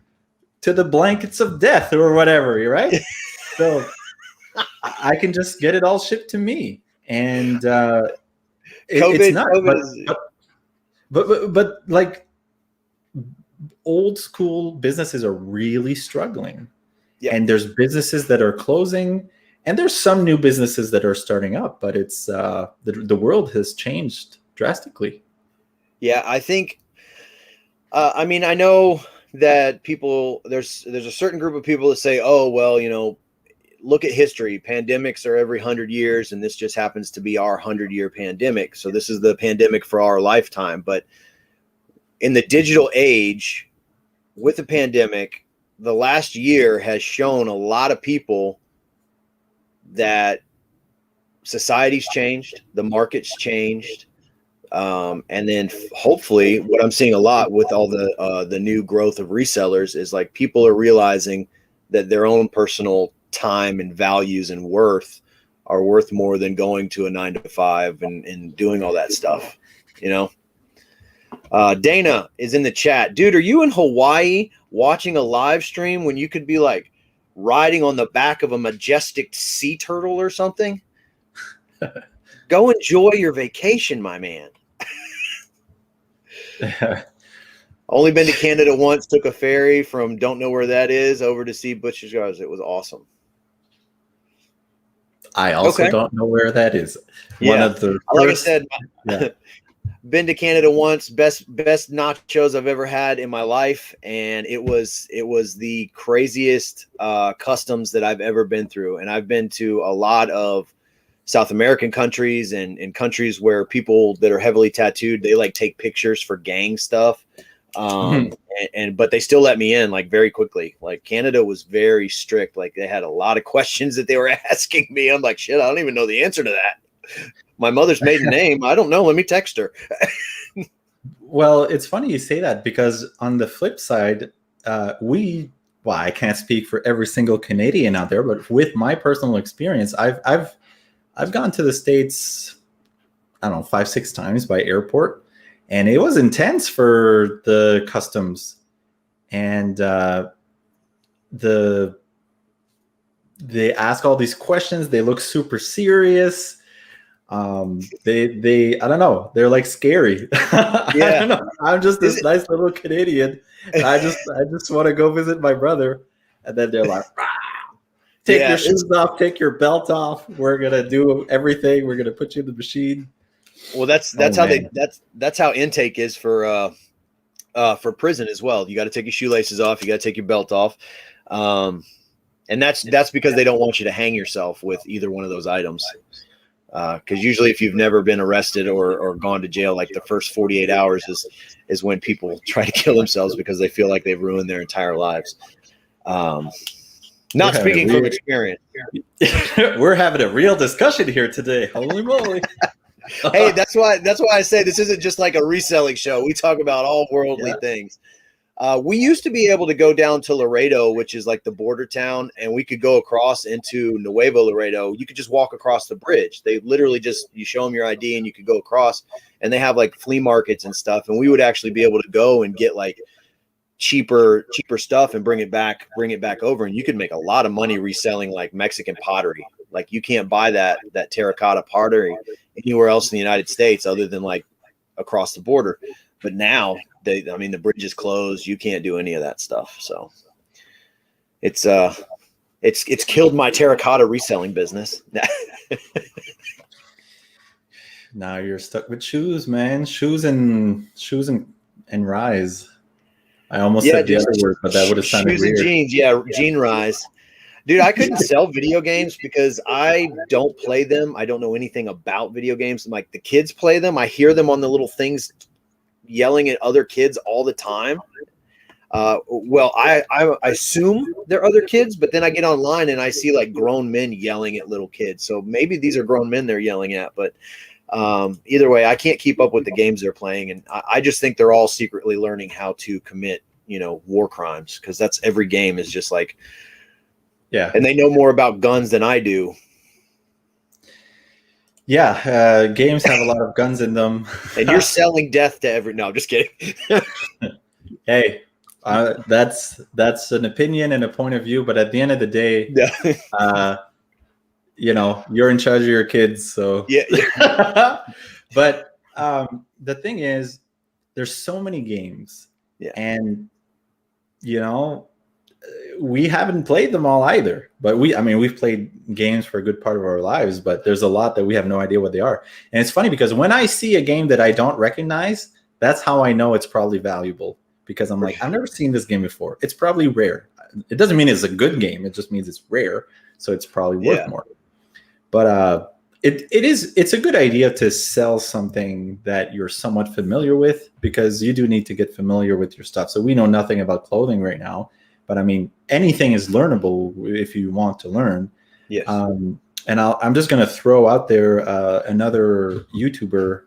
to the blankets of death or whatever, right? So I can just get it all shipped to me. And it's not. But like old school businesses are really struggling. Yeah. And there's businesses that are closing. And there's some new businesses that are starting up, but it's the world has changed drastically. Yeah, I think. I mean, I know that there's a certain group of people that say, "Oh, well, you know, look at history. Pandemics are every 100 years, and this just happens to be our 100-year pandemic. So this is the pandemic for our lifetime." But in the digital age, with the pandemic, the last year has shown a lot of people that society's changed, the market's changed, and then hopefully what I'm seeing a lot with all the new growth of resellers is like people are realizing that their own personal time and values and worth are worth more than going to a 9-to-5 and doing all that stuff, you know. Dana is in the chat. Dude, are you in Hawaii watching a live stream when you could be like riding on the back of a majestic sea turtle or something? Go enjoy your vacation, my man. Only been to Canada once, took a ferry from don't know where that is over to see Butcher's Gardens. It was awesome. I also don't know where that is. Like I said, been to Canada once, best nachos I've ever had in my life, and it was the craziest customs that I've ever been through. And I've been to a lot of South American countries and in countries where people that are heavily tattooed, they like take pictures for gang stuff. But they still let me in like very quickly. Like Canada was very strict. Like they had a lot of questions that they were asking me. I'm like, shit, I don't even know the answer to that. My mother's maiden name, I don't know. Let me text her. Well, it's funny you say that, because on the flip side, I can't speak for every single Canadian out there, but with my personal experience, I've gone to the States, I don't know, 5-6 times by airport, and it was intense for the customs, and they ask all these questions. They look super serious. They I don't know, they're like scary. I don't know. I'm just this nice little Canadian, and I just want to go visit my brother, and then they're like, take your shoes off, take your belt off, we're gonna do everything, we're gonna put you in the machine. Well, that's how intake is for prison as well. You got to take your shoelaces off, you got to take your belt off, and that's because they don't want you to hang yourself with either one of those items. Because usually if you've never been arrested or gone to jail, like the first 48 hours is when people try to kill themselves because they feel like they've ruined their entire lives. Not speaking from experience. We're having a real discussion here today. Holy moly. Hey, that's why I say this isn't just like a reselling show. We talk about all worldly things. We used to be able to go down to Laredo, which is like the border town, and we could go across into Nuevo Laredo. You could just walk across the bridge. They literally you show them your ID and you could go across, and they have like flea markets and stuff. And we would actually be able to go and get like cheaper stuff and bring it back over. And you could make a lot of money reselling like Mexican pottery. Like you can't buy that terracotta pottery anywhere else in the United States other than like across the border. But now the bridge is closed. You can't do any of that stuff. So it's killed my terracotta reselling business. Now you're stuck with shoes, man. Shoes and rise. I almost said the other word, but that would have sounded weird. Shoes and jeans, yeah, jean rise. Dude, I couldn't sell video games because I don't play them. I don't know anything about video games. Like the kids play them. I hear them on the little things yelling at other kids all the time. Well, I assume they're other kids, but then I get online and I see like grown men yelling at little kids. So maybe these are grown men they're yelling at, but either way, I can't keep up with the games they're playing. And I just think they're all secretly learning how to commit, war crimes, because that's every game is just like, and they know more about guns than I do. Yeah, games have a lot of guns in them. And you're selling death to every... No, just kidding. Hey, that's an opinion and a point of view, but at the end of the day, you're in charge of your kids, so... Yeah. But the thing is, there's so many games, and, we haven't played them all either, but we've played games for a good part of our lives, but there's a lot that we have no idea what they are. And it's funny because when I see a game that I don't recognize, that's how I know it's probably valuable, because I'm like, I've never seen this game before. It's probably rare. It doesn't mean it's a good game. It just means it's rare. So it's probably worth more. But it's a good idea to sell something that you're somewhat familiar with, because you do need to get familiar with your stuff. So we know nothing about clothing right now. But anything is learnable if you want to learn. Yes. And I'm just going to throw out there another YouTuber.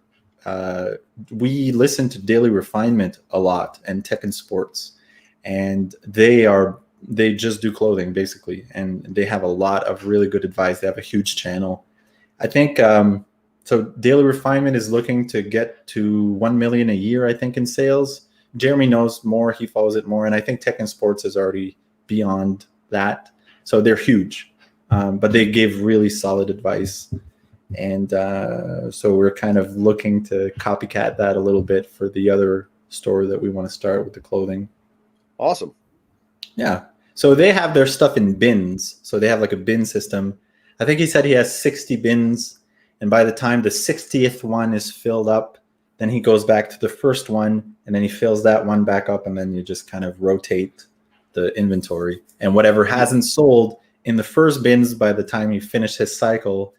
We listen to Daily Refinement a lot, and Tech and Sports, and they just do clothing basically, and they have a lot of really good advice. They have a huge channel. I think so. Daily Refinement is looking to get to 1 million a year, I think, in sales. Jeremy knows more. He follows it more. And I think Tech and Sports is already beyond that. So they're huge. But they give really solid advice. And so we're kind of looking to copycat that a little bit for the other store that we want to start with the clothing. Awesome. Yeah. So they have their stuff in bins. So they have like a bin system. I think he said he has 60 bins. And by the time the 60th one is filled up, then he goes back to the first one, and then he fills that one back up, and then you just kind of rotate the inventory. And whatever hasn't sold in the first bins by the time he finished his cycle,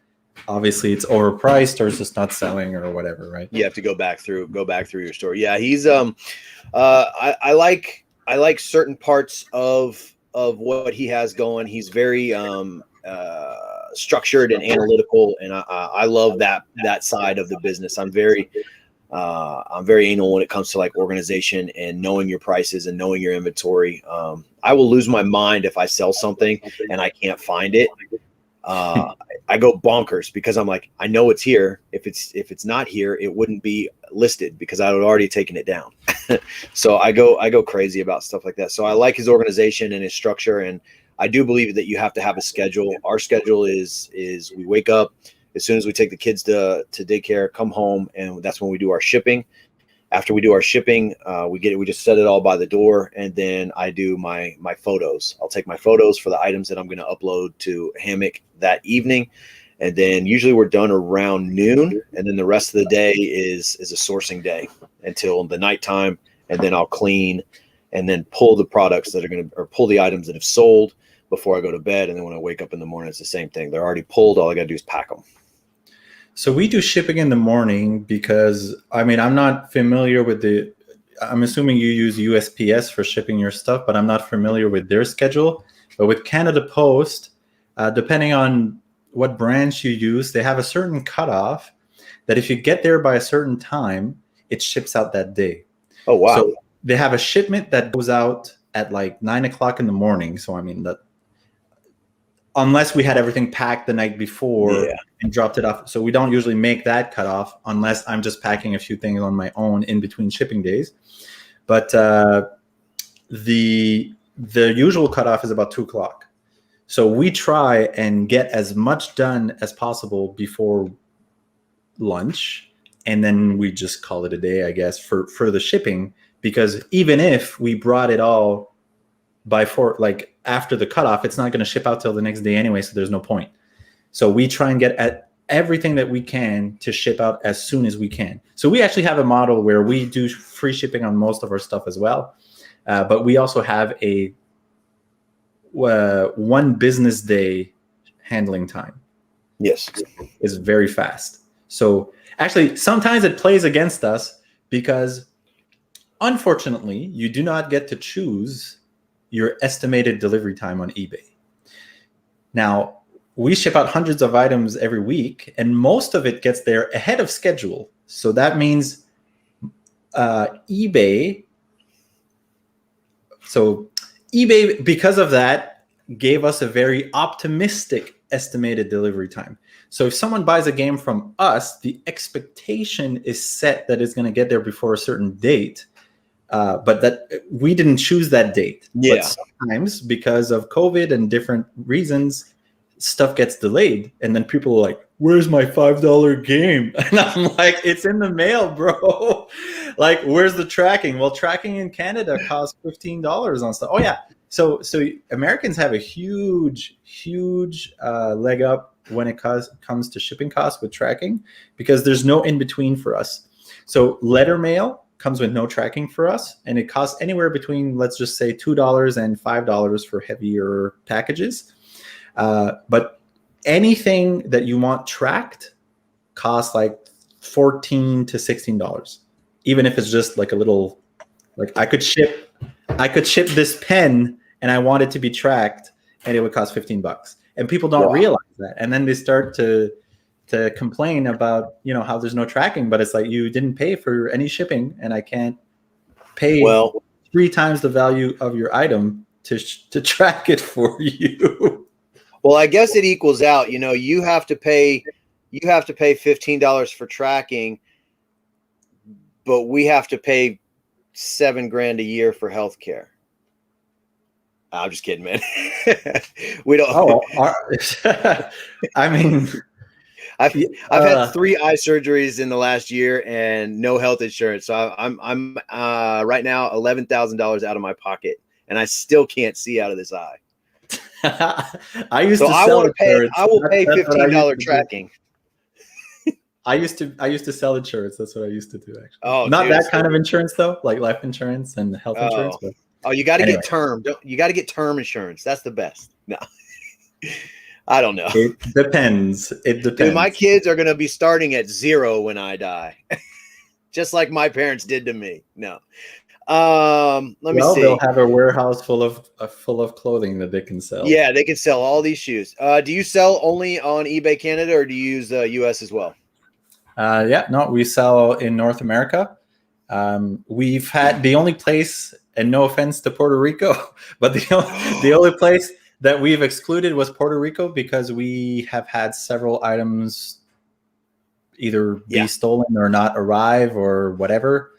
obviously it's overpriced or it's just not selling or whatever, right? You have to go back through your store. Yeah, he's I like certain parts of what he has going. He's very structured and analytical, and I love that side of the business. I'm very anal when it comes to like organization and knowing your prices and knowing your inventory. I will lose my mind if I sell something and I can't find it. I go bonkers because I'm like, I know it's here. If it's not here, it wouldn't be listed because I would already taken it down. So I go crazy about stuff like that. So I like his organization and his structure, and I do believe that you have to have a schedule. Our schedule is we wake up as soon as we take the kids to daycare, come home, and that's when we do our shipping. After we do our shipping, we just set it all by the door, and then I do my photos. I'll take my photos for the items that I'm going to upload to Hammock that evening, and then usually we're done around noon, and then the rest of the day is a sourcing day until the nighttime, and then I'll clean and then pull the products that are or pull the items that have sold before I go to bed, and then when I wake up in the morning, it's the same thing. They're already pulled. All I got to do is pack them. So we do shipping in the morning because, I mean, I'm not familiar with I'm assuming you use USPS for shipping your stuff, but I'm not familiar with their schedule. But with Canada Post, depending on what branch you use, they have a certain cutoff that if you get there by a certain time, it ships out that day. Oh, wow. So they have a shipment that goes out at like 9 o'clock in the morning. So, I mean, that unless we had everything packed the night before and dropped it off. So we don't usually make that cutoff unless I'm just packing a few things on my own in between shipping days. But the usual cutoff is about 2 o'clock. So we try and get as much done as possible before lunch. And then we just call it a day, I guess, for the shipping. Because even if we brought it all by 4, like after the cutoff, it's not going to ship out till the next day anyway, so there's no point. So we try and get at everything that we can to ship out as soon as we can. So we actually have a model where we do free shipping on most of our stuff as well, but we also have a 1 business day handling time. Yes, is very fast. So actually, sometimes it plays against us because, unfortunately, you do not get to choose your estimated delivery time on eBay. Now, we ship out hundreds of items every week, and most of it gets there ahead of schedule. So that means eBay, because of that, gave us a very optimistic estimated delivery time. So if someone buys a game from us, the expectation is set that it's going to get there before a certain date. But that we didn't choose that date. Yeah. But sometimes because of COVID and different reasons, stuff gets delayed. And then people are like, where's my $5 game? And I'm like, it's in the mail, bro. Like, where's the tracking? Well, tracking in Canada costs $15 on stuff. Oh, yeah. So Americans have a huge leg up when it comes to shipping costs with tracking because there's no in between for us. So letter mail comes with no tracking for us, and it costs anywhere between, let's just say, $2 and $5 for heavier packages. But anything that you want tracked costs like $14 to $16, even if it's just like a little, like I could ship this pen and I want it to be tracked, and it would cost $15. And people don't realize that, and then they start to complain about, how there's no tracking, but it's like, you didn't pay for any shipping, and I can't pay 3 times the value of your item to track it for you. Well, I guess it equals out. You have to pay $15 for tracking, but we have to pay $7,000 a year for healthcare. I'm just kidding, man. We don't. I mean, I've had 3 eye surgeries in the last year and no health insurance. So I'm right now $11,000 out of my pocket, and I still can't see out of this eye. I will pay $15 tracking. I used to sell insurance. That's what I used to do, actually. Oh, not that kind of insurance though, like life insurance and health insurance. But you got to get term. You got to get term insurance. That's the best. No. I don't know. It depends. It depends. Dude, my kids are going to be starting at 0 when I die. Just like my parents did to me. No. Let me see. They'll have a warehouse full of clothing that they can sell. Yeah, they can sell all these shoes. Do you sell only on eBay Canada, or do you use US as well? We sell in North America. We've had the only place, and no offense to Puerto Rico, but the only place that we've excluded was Puerto Rico because we have had several items either be stolen or not arrive or whatever.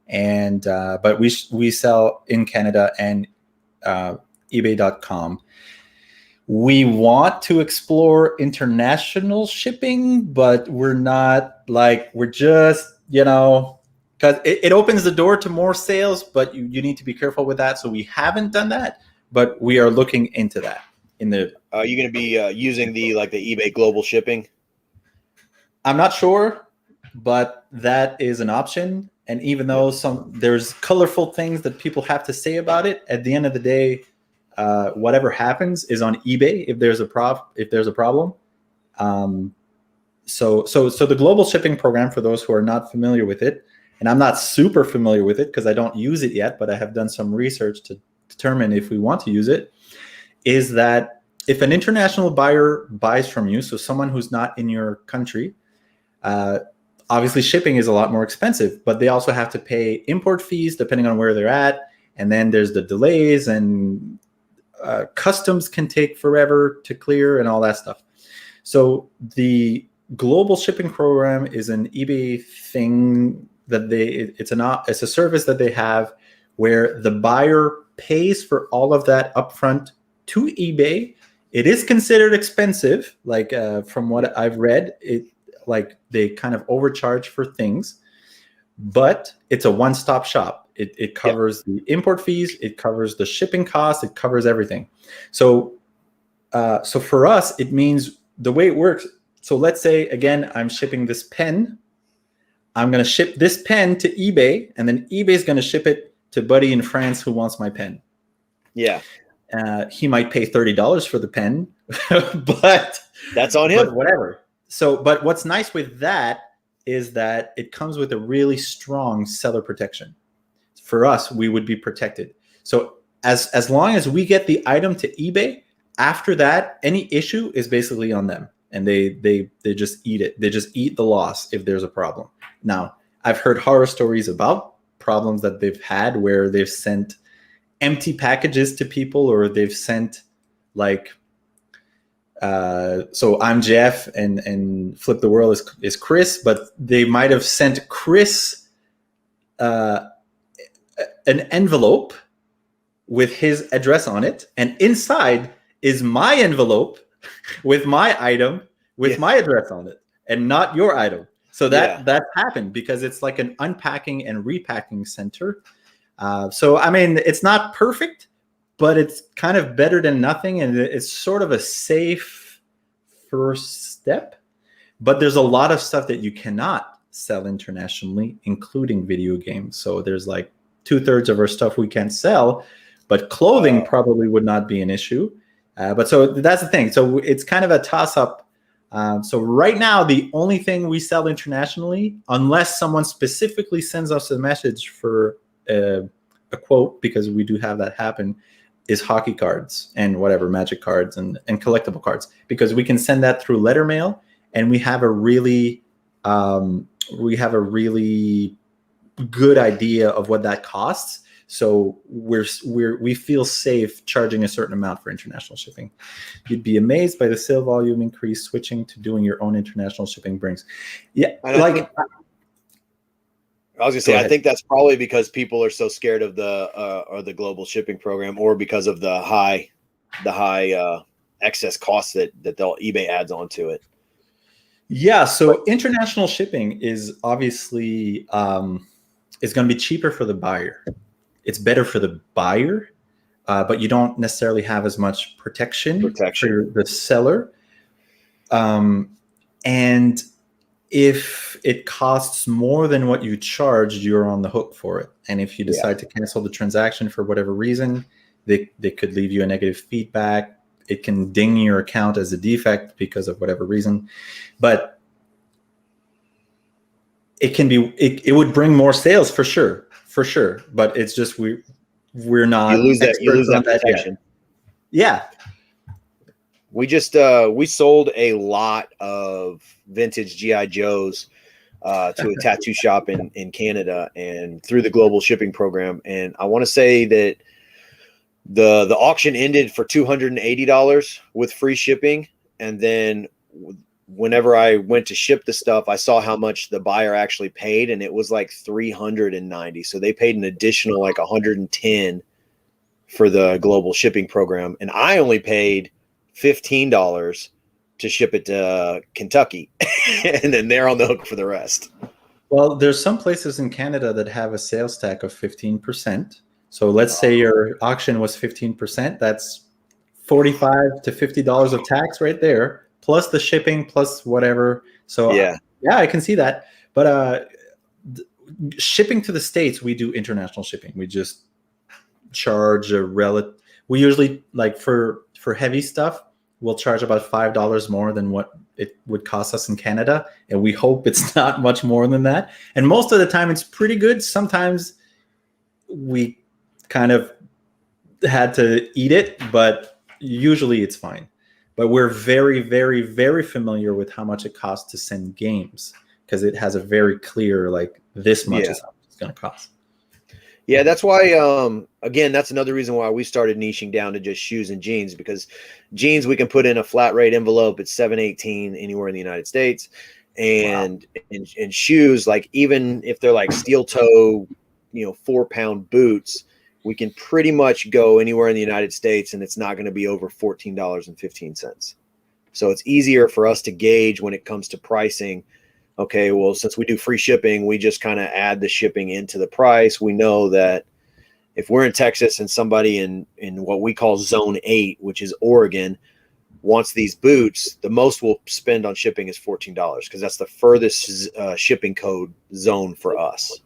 And but we sell in Canada and eBay.com. We want to explore international shipping, but we're just, because it opens the door to more sales, but you need to be careful with that. So we haven't done that, but we are looking into that. Are you going to be using the eBay global shipping? I'm not sure, but that is an option. And even though there's colorful things that people have to say about it, at the end of the day, whatever happens is on eBay if there's a problem. So the global shipping program, for those who are not familiar with it, and I'm not super familiar with it because I don't use it yet, but I have done some research to determine if we want to use it, is that if an international buyer buys from you, so someone who's not in your country, obviously shipping is a lot more expensive, but they also have to pay import fees depending on where they're at. And then there's the delays, and customs can take forever to clear and all that stuff. So the global shipping program is an eBay thing that it's a service that they have where the buyer pays for all of that upfront to eBay. It is considered expensive, from what I've read, they kind of overcharge for things, but it's a one-stop shop. It covers the import fees, it covers the shipping costs, it covers everything. So for us, it means the way it works. So let's say, again, I'm shipping this pen. I'm going to ship this pen to eBay, and then eBay is going to ship it to Buddy in France who wants my pen. Yeah. He might pay $30 for the pen, but that's on him. But whatever. So, but what's nice with that is that it comes with a really strong seller protection. For us, we would be protected. So as long as we get the item to eBay, after that, any issue is basically on them, and they just eat it. They just eat the loss if there's a problem. Now, I've heard horror stories about problems that they've had where they've sent empty packages to people, or they've sent so I'm Jeff and Flip the World is Chris, but they might have sent Chris an envelope with his address on it, and inside is my envelope with my item with my address on it, and not your item. So that happened because it's like an unpacking and repacking center. So I mean, it's not perfect, but it's kind of better than nothing, and it's sort of a safe first step. But there's a lot of stuff that you cannot sell internationally, including video games. So there's 2/3 of our stuff we can't sell, but clothing probably would not be an issue. But so that's the thing. So it's kind of a toss-up. So right now, the only thing we sell internationally, unless someone specifically sends us a message for a quote, because we do have that happen, is hockey cards and whatever, magic cards and collectible cards, because we can send that through letter mail, and we have a really good idea of what that costs. So we feel safe charging a certain amount for international shipping. You'd be amazed by the sale volume increase switching to doing your own international shipping brings. Yeah, I was gonna say, I think that's probably because people are so scared of the global shipping program, or because of the high excess costs that eBay adds onto it. Yeah, so international shipping is obviously is going to be cheaper for the buyer. It's better for the buyer, but you don't necessarily have as much protection for the seller. And if it costs more than what you charged, you're on the hook for it. And if you decide to cancel the transaction for whatever reason, they could leave you a negative feedback. it can ding your account as a defect because of whatever reason. But it would bring more sales for sure. But it's just we're not you lose that protection. Yeah. We sold a lot of vintage GI Joes to a tattoo shop in Canada, and through the global shipping program. And I want to say that the auction ended for $280 with free shipping. And then whenever I went to ship the stuff, I saw how much the buyer actually paid, and it was like $390. So they paid an additional like $110 for the global shipping program. And I only paid $15 to ship it to Kentucky. And then they're on the hook for the rest. Well, there's some places in Canada that have a sales tax of 15%. So let's say your auction was 15%. That's $45 to $50 of tax right there, plus the shipping, plus whatever. So yeah, I can see that. But shipping to the States, we do international shipping. We just charge we usually, like for heavy stuff, we'll charge about $5 more than what it would cost us in Canada. And we hope it's not much more than that. And most of the time it's pretty good. Sometimes we kind of had to eat it, but usually it's fine. But we're very, very, very familiar with how much it costs to send games, because it has a very clear, like, this much is how much it's going to cost. Yeah, that's why, again, that's another reason why we started niching down to just shoes and jeans, because jeans we can put in a flat rate envelope at $7.18 anywhere in the United States. And and shoes, like, even if they're like steel toe, 4-pound boots, we can pretty much go anywhere in the United States and it's not going to be over $14.15. So it's easier for us to gauge when it comes to pricing. Okay, well, since we do free shipping, we just kind of add the shipping into the price. We know that if we're in Texas and somebody in what we call Zone 8, which is Oregon, wants these boots, the most we'll spend on shipping is $14, because that's the furthest shipping code zone for us.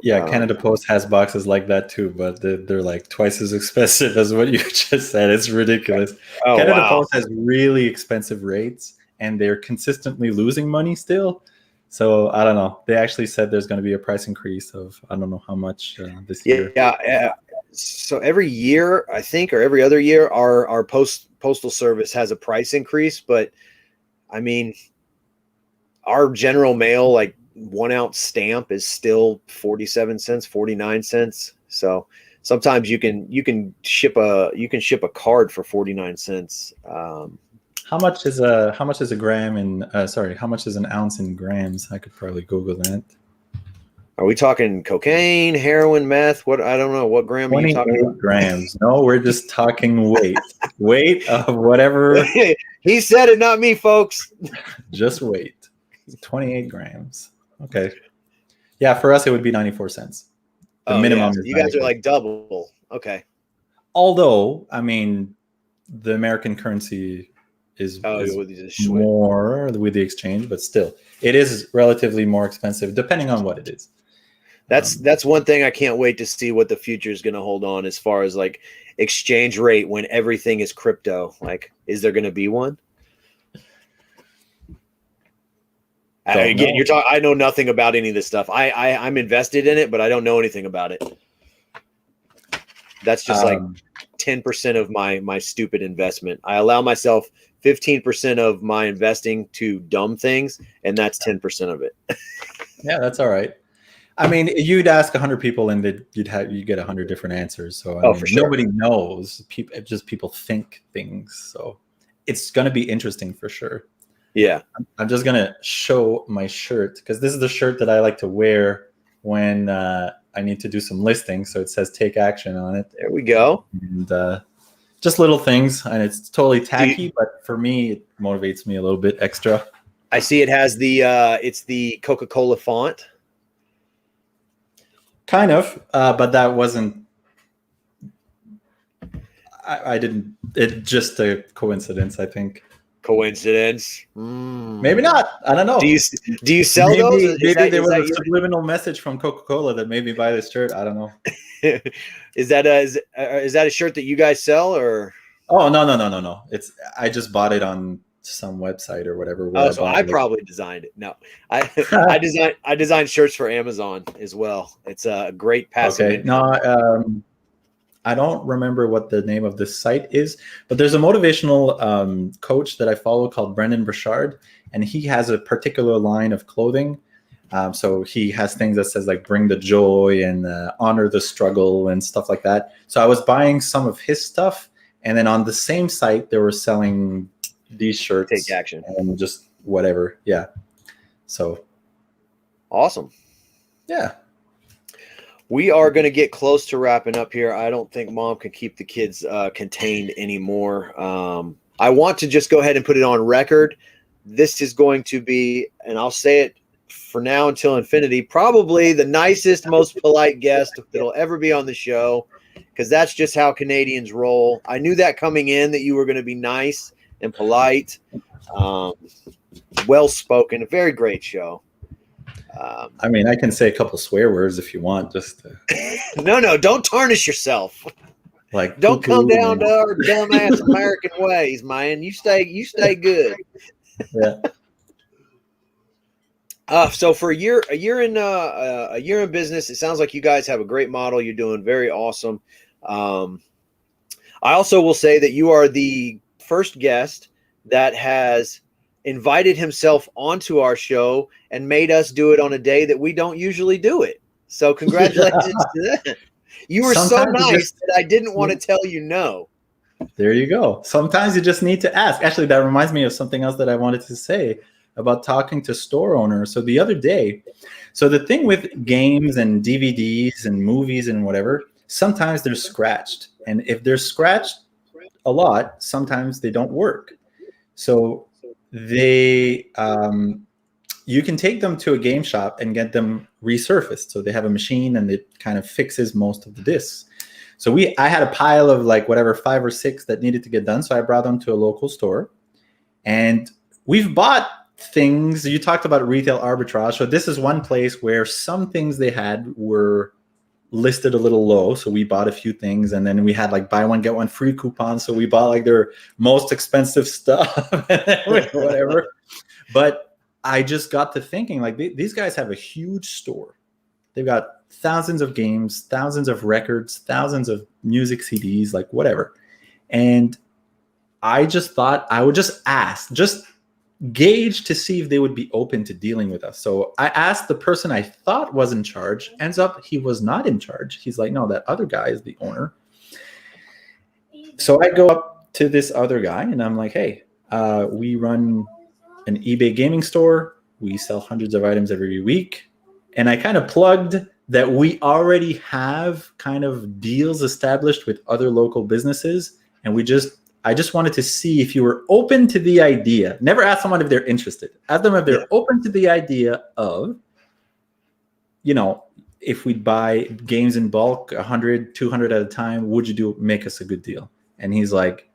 Canada Post has boxes like that too, but they're like twice as expensive as what you just said. It's ridiculous. Canada Post has really expensive rates, and they're consistently losing money still. So I don't know. They actually said there's going to be a price increase of, I don't know how much this year. Yeah. So every year, I think, or every other year, our postal service has a price increase. But I mean, our general mail, like, 1 ounce stamp is still 47 cents, 49 cents. So sometimes you can ship a card for 49 cents. How much is a gram in how much is an ounce in grams? I could probably Google that. Are we talking cocaine, heroin, meth? What, I don't know. What gram are you talking about? Grams. No, we're just talking weight. Weight of whatever. He said it, not me, folks. Just weight. 28 grams. Okay. Yeah, for us it would be 94 cents. The minimum. Yeah. You guys are like double. Okay. Although, I mean, the American currency is more with the exchange, but still, it is relatively more expensive depending on what it is. That's one thing I can't wait to see what the future is going to hold on as far as like exchange rate when everything is crypto. Like, is there going to be one? Again, you're talking. I know nothing about any of this stuff. I'm invested in it, but I don't know anything about it. That's just like 10% of my stupid investment. I allow myself 15% of my investing to dumb things, and that's 10% of it. Yeah, that's all right. I mean, you'd ask 100 people, and you'd get 100 different answers. So I mean, for sure. Nobody knows. People think things. So it's going to be interesting for sure. Yeah. I'm just going to show my shirt, because this is the shirt that I like to wear when I need to do some listings. So it says "Take Action" on it. There we go. And just little things, and it's totally tacky, but for me, it motivates me a little bit extra. I see it has it's the Coca-Cola font. Kind of, but that wasn't. I didn't. It's just a coincidence, I think. Coincidence? Maybe not. I don't know. Do you sell those? Maybe there was a subliminal message from Coca-Cola that made me buy this shirt. I don't know. Is that a shirt that you guys sell or? Oh, no. I just bought it on some website or whatever where Oh, I so bought I it. probably designed it. No, I designed shirts for Amazon as well. It's a great passive Okay. income. No, I don't remember what the name of this site is, but there's a motivational coach that I follow called Brendan Burchard, and he has a particular line of clothing. So he has things that says like "bring the joy" and "honor the struggle" and stuff like that. So I was buying some of his stuff, and then on the same site they were selling these shirts. Take action and just whatever. Yeah. So awesome. Yeah. We are going to get close to wrapping up here. I don't think Mom can keep the kids contained anymore. I want to just go ahead and put it on record. This is going to be, and I'll say it for now until infinity, probably the nicest, most polite guest that'll ever be on the show, because that's just how Canadians roll. I knew that coming in, that you were going to be nice and polite, well-spoken, a very great show. I mean, I can say a couple swear words if you want. Just to, no, don't tarnish yourself. like, don't come down to our dumbass American ways, man. You stay good. Yeah. So for a year in business, it sounds like you guys have a great model. You're doing very awesome. I also will say that you are the first guest that has invited himself onto our show and made us do it on a day that we don't usually do it. So congratulations to that. You were sometimes so nice that I didn't want to tell you no. There you go. Sometimes you just need to ask. Actually, that reminds me of something else that I wanted to say about talking to store owners. So the other day, so the thing with games and DVDs and movies and whatever, sometimes they're scratched. And if they're scratched a lot, sometimes they don't work. So they you can take them to a game shop and get them resurfaced. So they have a machine and it kind of fixes most of the discs. So I had a pile of like whatever 5 or 6 that needed to get done. So I brought them to a local store, and we've bought things. You talked about retail arbitrage. So this is one place where some things they had were listed a little low. So we bought a few things, and then we had like buy one, get one free coupons. So we bought like their most expensive stuff, whatever. But I just got to thinking, like, these guys have a huge store. They've got thousands of games, thousands of records, thousands of music CDs, like whatever. And I just thought I would just ask, just gauge to see if they would be open to dealing with us. So I asked the person I thought was in charge. Ends up he was not in charge. He's like, no, that other guy is the owner. So I go up to this other guy and I'm like, hey, we run an eBay gaming store. We sell hundreds of items every week. And I kind of plugged that we already have kind of deals established with other local businesses. And I just wanted to see if you were open to the idea. Never ask someone if they're interested. Ask them if they're open to the idea of, if we'd buy games in bulk, 100, 200 at a time, would you make us a good deal? And he's like,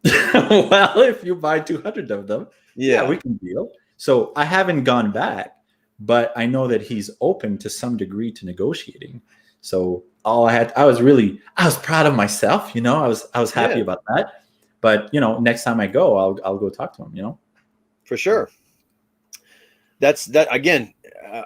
well, if you buy 200 of them, yeah, we can deal. So I haven't gone back, but I know that he's open to some degree to negotiating. So I was proud of myself. I was happy about that. But next time I go, I'll go talk to him. For sure. That's that again.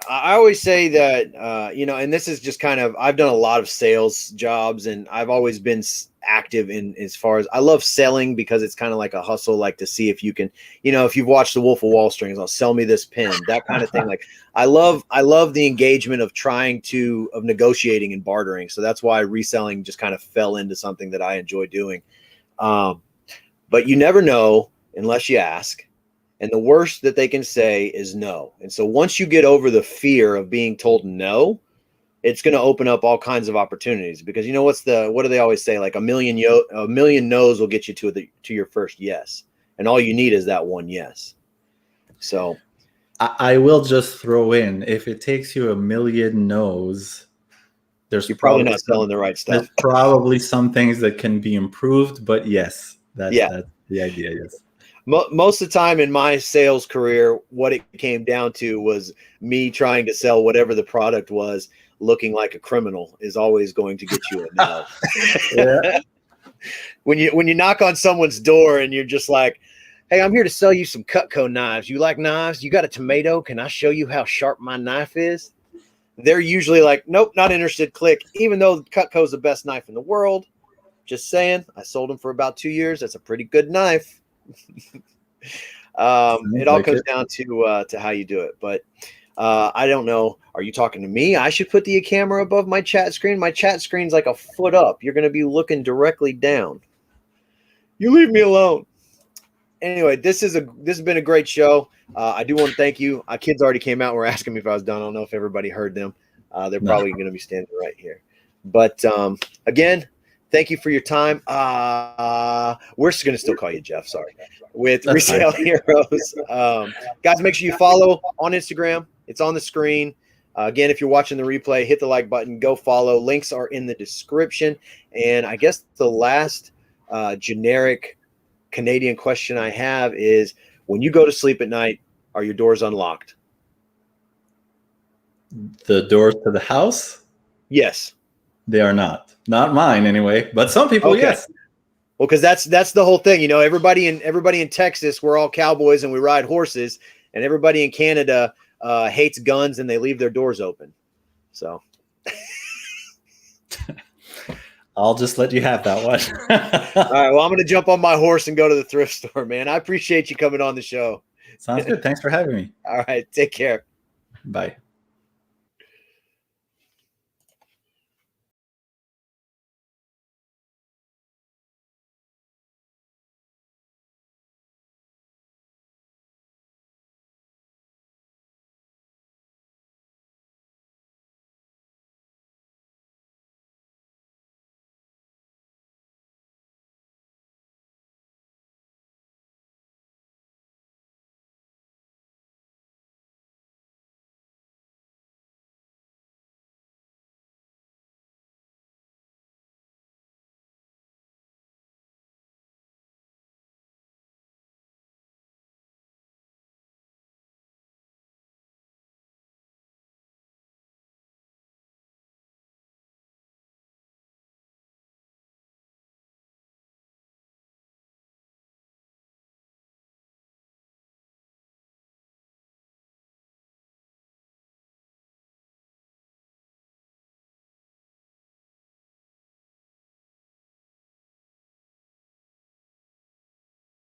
I always say that and this is just kind of, I've done a lot of sales jobs, and I've always been active in as far as I love selling, because it's kind of like a hustle, like to see if you can, if you've watched The Wolf of Wall Street, I'll sell me this pen, that kind of thing. Like I love the engagement of of negotiating and bartering. So that's why reselling just kind of fell into something that I enjoy doing. But you never know unless you ask. And the worst that they can say is no. And so once you get over the fear of being told no, it's going to open up all kinds of opportunities, because what do they always say? Like a million no's will get you to your first yes. And all you need is that one yes. So I will just throw in, if it takes you a million no's, you're probably not selling the right stuff. There's probably some things that can be improved, but yes, that's the idea. Yes. Most of the time in my sales career, what it came down to was me trying to sell whatever the product was, looking like a criminal is always going to get you a no. Yeah. When you knock on someone's door and you're just like, hey, I'm here to sell you some Cutco knives. You like knives? You got a tomato? Can I show you how sharp my knife is? They're usually like, nope, not interested. Click. Even though Cutco is the best knife in the world, just saying, I sold them for about 2 years. That's a pretty good knife. It all comes down to how you do it. But I don't know. Are you talking to me? I should put the camera above my chat screen. My chat screen's like a foot up. You're going to be looking directly down. You leave me alone. Anyway, this has been a great show. I do want to thank you. Kids already came out and were asking me if I was done. I don't know if everybody heard them. They're probably going to be standing right here. But again, thank you for your time. We're just going to still call you Jeff. Sorry. With Resale Heroes. Guys, make sure you follow on Instagram. It's on the screen. Again, if you're watching the replay, hit the like button. Go follow. Links are in the description. And I guess the last generic Canadian question I have is, when you go to sleep at night, are your doors unlocked? The doors to the house? Yes. They are not. Not mine anyway, but some people, yes. Well, because that's the whole thing. You know, everybody in Texas, we're all cowboys and we ride horses, and everybody in Canada hates guns and they leave their doors open. So I'll just let you have that one. All right. Well, I'm going to jump on my horse and go to the thrift store, man. I appreciate you coming on the show. Sounds good. Thanks for having me. All right. Take care. Bye.